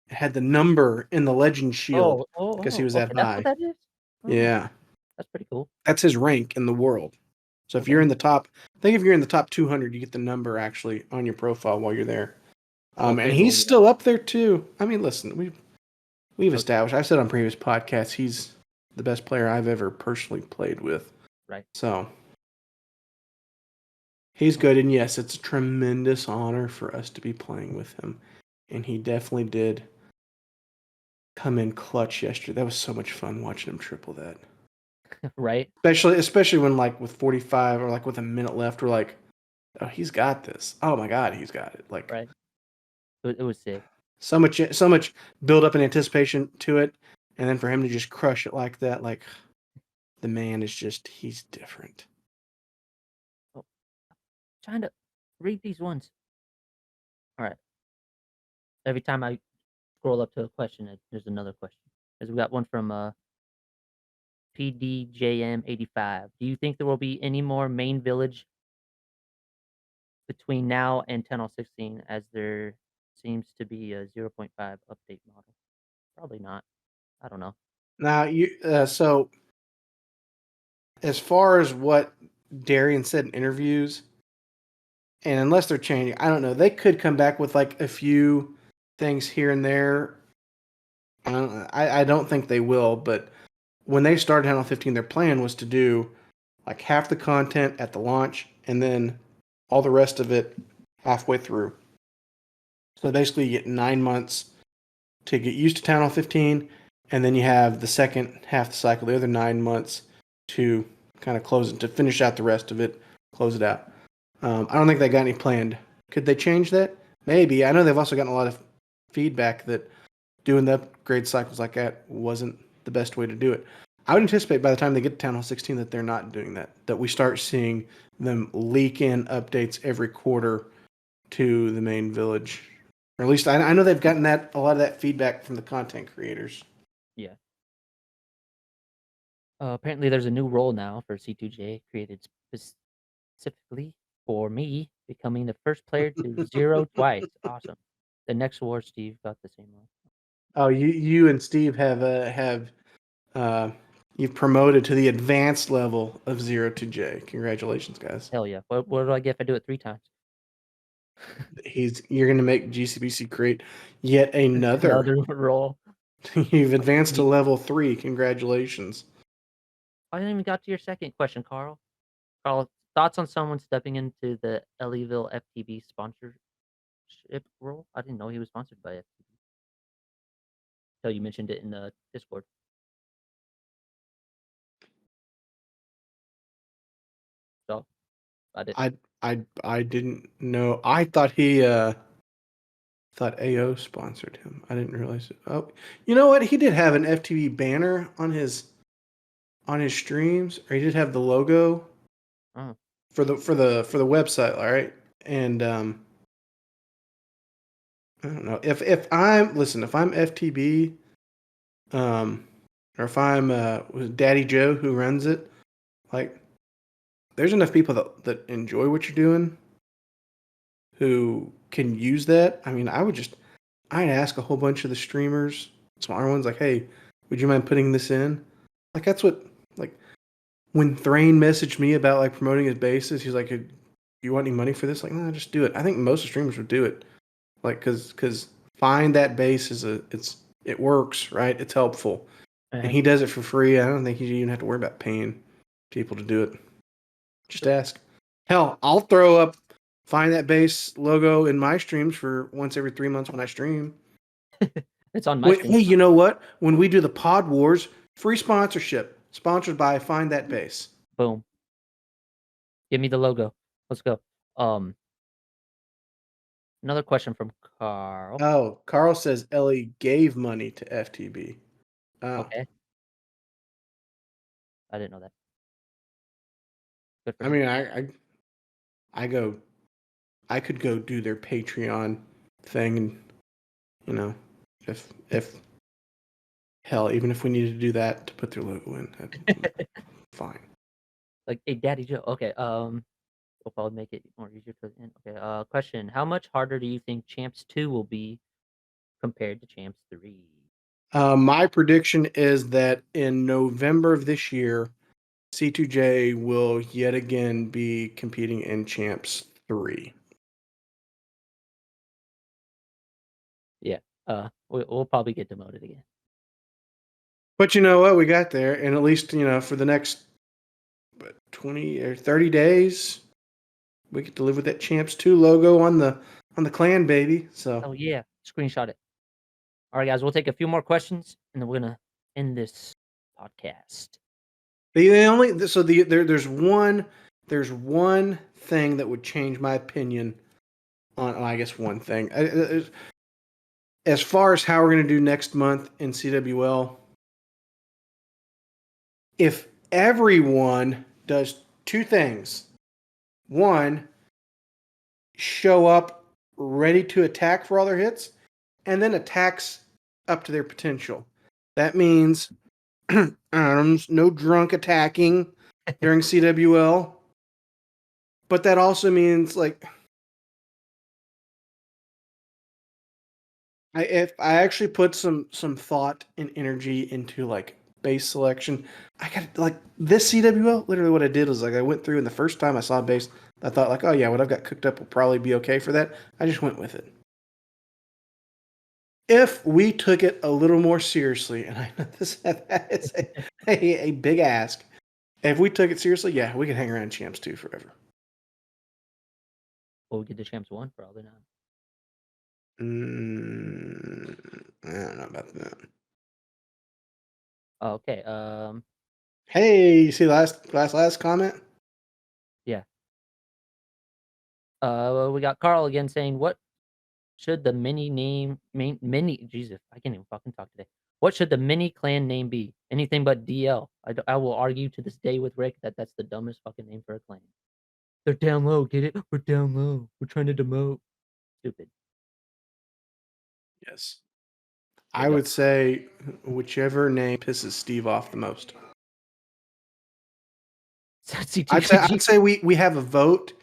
C: had the number in the legend shield because he was that
B: Okay, that's what
C: high.
B: that is? Oh,
C: Yeah,
B: that's pretty cool.
C: that's his rank in the world. So if you're
B: Okay.
C: in the top, I think if you're in the top 200, you get the number actually on your profile while you're there.
B: Well,
C: And
B: Fatal,
C: he's still up there too. I mean, listen, we've established. I've said on previous podcasts he's the best player I've ever personally played with.
B: right.
C: So he's good, and yes, it's a tremendous honor for us to be playing with him. And he definitely did come in clutch yesterday. That was so much fun watching him triple that.
B: Right?
C: Especially when like with 45 or like with a minute left, we're like, oh, he's got this. Oh my god, he's got it. Like
B: Right. It was sick.
C: so much build up and anticipation to it, and then for him to just crush it like that, like the man is just he's different.
B: Oh, trying to read these ones. All right. Every time I scroll up to a question, there's another question. As we got one from PDJM85. Do you think there will be any more main village between now and 10.16 as there seems to be a zero point 0.5 update model? Probably not. I don't know.
C: Now so as far as what Darian said in interviews, and unless they're changing, I don't know. They could come back with like a few things here and there. I don't think they will, but when they started on 15, their plan was to do like half the content at the launch and then all the rest of it halfway through. So basically, you get 9 months to get used to Town Hall 15, and then you have the second half of the cycle, the other 9 months to kind of close it, to finish out the rest of it, close it out. I don't think they got any planned. Could they change that? Maybe. I know they've also gotten a lot of feedback that doing the upgrade cycles like that wasn't the best way to do it. I would anticipate by the time they get to Town Hall 16 that they're not doing that, that we start seeing them leak in updates every quarter to the main village. Or at least I know they've gotten that a lot of that feedback from the content creators.
B: Yeah. Apparently, there's a new role now for C2J created specifically for me, becoming the first player to zero twice. Awesome. The next war, Steve got the same one.
C: Oh, you and Steve have you've promoted to the advanced level of 0 to J. Congratulations, guys.
B: Hell yeah. What do I get if I do it 3 times?
C: You're going to make GCBC create yet another.
B: Another role.
C: You've advanced to level 3. Congratulations.
B: I didn't even got to your second question, Carl. Carl, thoughts on someone stepping into the Elleville FTB sponsorship role? I didn't know he was sponsored by FTB. Until you mentioned it in the Discord. So I did.
C: I didn't know. I thought thought AO sponsored him. I didn't realize it. Oh, you know what? He did have an FTV banner on his streams, or he did have the logo
B: Oh.
C: for the website, all right? And I don't know. If I'm FTB, or if I'm with Daddy Joe who runs it, like there's enough people that enjoy what you're doing who can use that. I mean, I'd ask a whole bunch of the streamers, smaller ones, like, hey, would you mind putting this in? Like, that's what, like, when Thrain messaged me about, like, promoting his bases, he's like, "Do you want any money for this?" Like, no, just do it. I think most streamers would do it. Like, because find that base it works, right? It's helpful. And he does it for free. I don't think you even have to worry about paying people to do it. Just ask. Hell, I'll throw up find that base logo in my streams for once every 3 months when I stream.
B: It's on my stream.
C: Hey, you know what? When we do the Pod Wars, free sponsorship, sponsored by Find That Base.
B: Boom. Give me the logo. Let's go. Another question from Carl.
C: Oh, Carl says Ellie gave money to FTB. Oh.
B: Okay. I didn't know that. Good for
C: I
B: him.
C: mean, I could go do their Patreon thing, and you know, if hell, even if we needed to do that to put their logo in, fine.
B: Like, hey, Daddy Joe. Okay. We'll probably make it more easier to end. Okay. Question: how much harder do you think Champs 2 will be compared to Champs 3?
C: My prediction is that in November of this year, C2J will yet again be competing in Champs 3.
B: Yeah. We'll probably get demoted again.
C: But you know what? We got there, and at least, for the next 20 or 30 days, we get to live with that Champs 2 logo on the clan, baby. So
B: Oh yeah, screenshot it. All right, guys, we'll take a few more questions, and then we're gonna end this podcast.
C: There's one thing that would change my opinion on. I guess one thing. As far as how we're going to do next month in CWL, if everyone does two things, one, show up ready to attack for all their hits, and then attacks up to their potential. That means no drunk attacking during CWL, but that also means like if I actually put some thought and energy into like base selection, I got like this CWL. Literally, what I did was like I went through, and the first time I saw base, I thought like, oh yeah, what I've got cooked up will probably be okay for that. I just went with it. If we took it a little more seriously, and I know this is a big ask, if we took it seriously, yeah, we could hang around Champs 2 forever.
B: Well, we get the Champs 1 for all they know.
C: I don't know about that.
B: Oh, okay.
C: Hey, you see last comment?
B: Yeah. We got Carl again saying, "What should the Jesus, I can't even fucking talk today. What should the mini clan name be? Anything but DL. I will argue to this day with Rick that that's the dumbest fucking name for a clan. They're down low. Get it? We're down low. We're trying to demote. Stupid.
C: Yes.
B: There
C: I
B: you go.
C: would say whichever name pisses Steve off the most. I'd say we have a vote,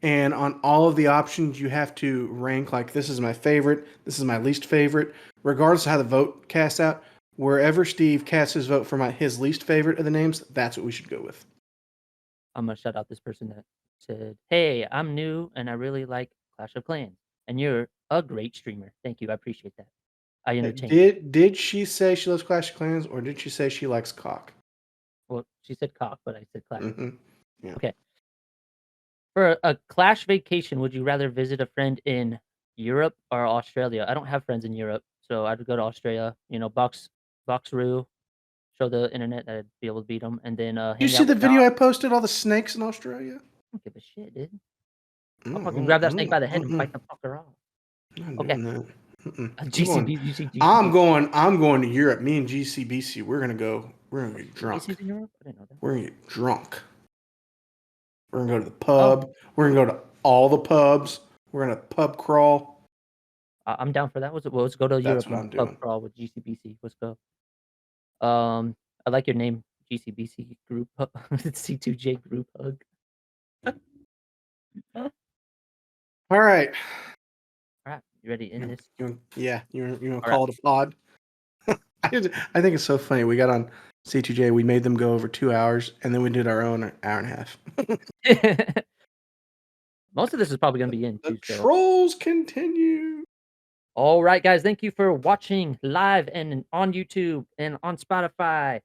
C: and on all of the options, you have to rank like this is my favorite, this is my least favorite, regardless of how the vote casts out. Wherever Steve casts his vote for his least favorite of the names, that's what we should go with.
B: I'm gonna shout out this person that said, "Hey, I'm new and I really like Clash of Clans, and you're a great streamer. Thank you. I appreciate that. I entertain."
C: Did she say she loves Clash of Clans, or did she say she likes cock?
B: Well, she said cock, but I said Clash.
C: Mm-hmm. Yeah.
B: Okay. For a Clash vacation, would you rather visit a friend in Europe or Australia? I don't have friends in Europe, so I'd go to Australia. You know, Boxroo, show the internet that I'd be able to beat them, and then
C: You
B: hang
C: see
B: out
C: the
B: with
C: video
B: John.
C: I posted? All the snakes in Australia.
B: I don't give a shit, dude. I'll fucking grab that snake by the head and fight the fucker off.
C: I'm not
B: Okay.
C: doing that.
B: GCB, you see
C: I'm
B: GCB.
C: going to Europe. Me and GCBC, we're gonna get drunk.
B: GCB's in Europe? I didn't know that.
C: We're gonna get drunk. We're gonna go to the pub. Oh. We're gonna go to all the pubs. We're gonna pub crawl.
B: I'm down for that. Let's go to Europe
C: what I'm
B: and pub
C: doing.
B: crawl with GCBC. Let's go. I like your name, GCBC group C2J group hug.
C: All right.
B: All right, you ready in this?
C: You want to call it a pod? I think it's so funny. We got on C2J. We made them go over 2 hours, and then we did our own hour and a half.
B: Most of this is probably going to be in.
C: The trolls continue.
B: All right, guys. Thank you for watching live and on YouTube and on Spotify.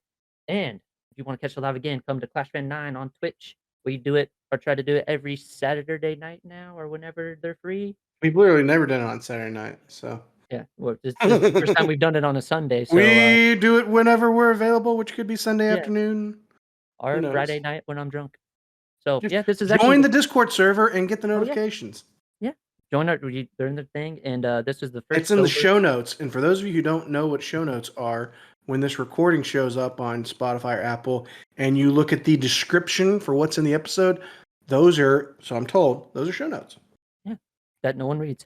B: And if you want to catch the live again, come to ClashFan9 on Twitch. We do it or try to do it every Saturday night now or whenever they're free.
C: We've literally never done it on Saturday night, so
B: yeah. Well, this is the first time we've done it on a Sunday. So
C: we do it whenever we're available, which could be Sunday afternoon
B: or Friday night when I'm drunk. So
C: just
B: this is
C: join
B: actually
C: the Discord server and get the notifications.
B: Join during the thing, and this is the first.
C: It's in the show notes, and for those of you who don't know what show notes are, when this recording shows up on Spotify or Apple, and you look at the description for what's in the episode, those are, so I'm told, those are show notes.
B: Yeah, that no one reads.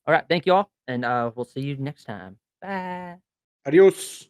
B: All right, thank you all, and we'll see you next time. Bye.
C: Adios.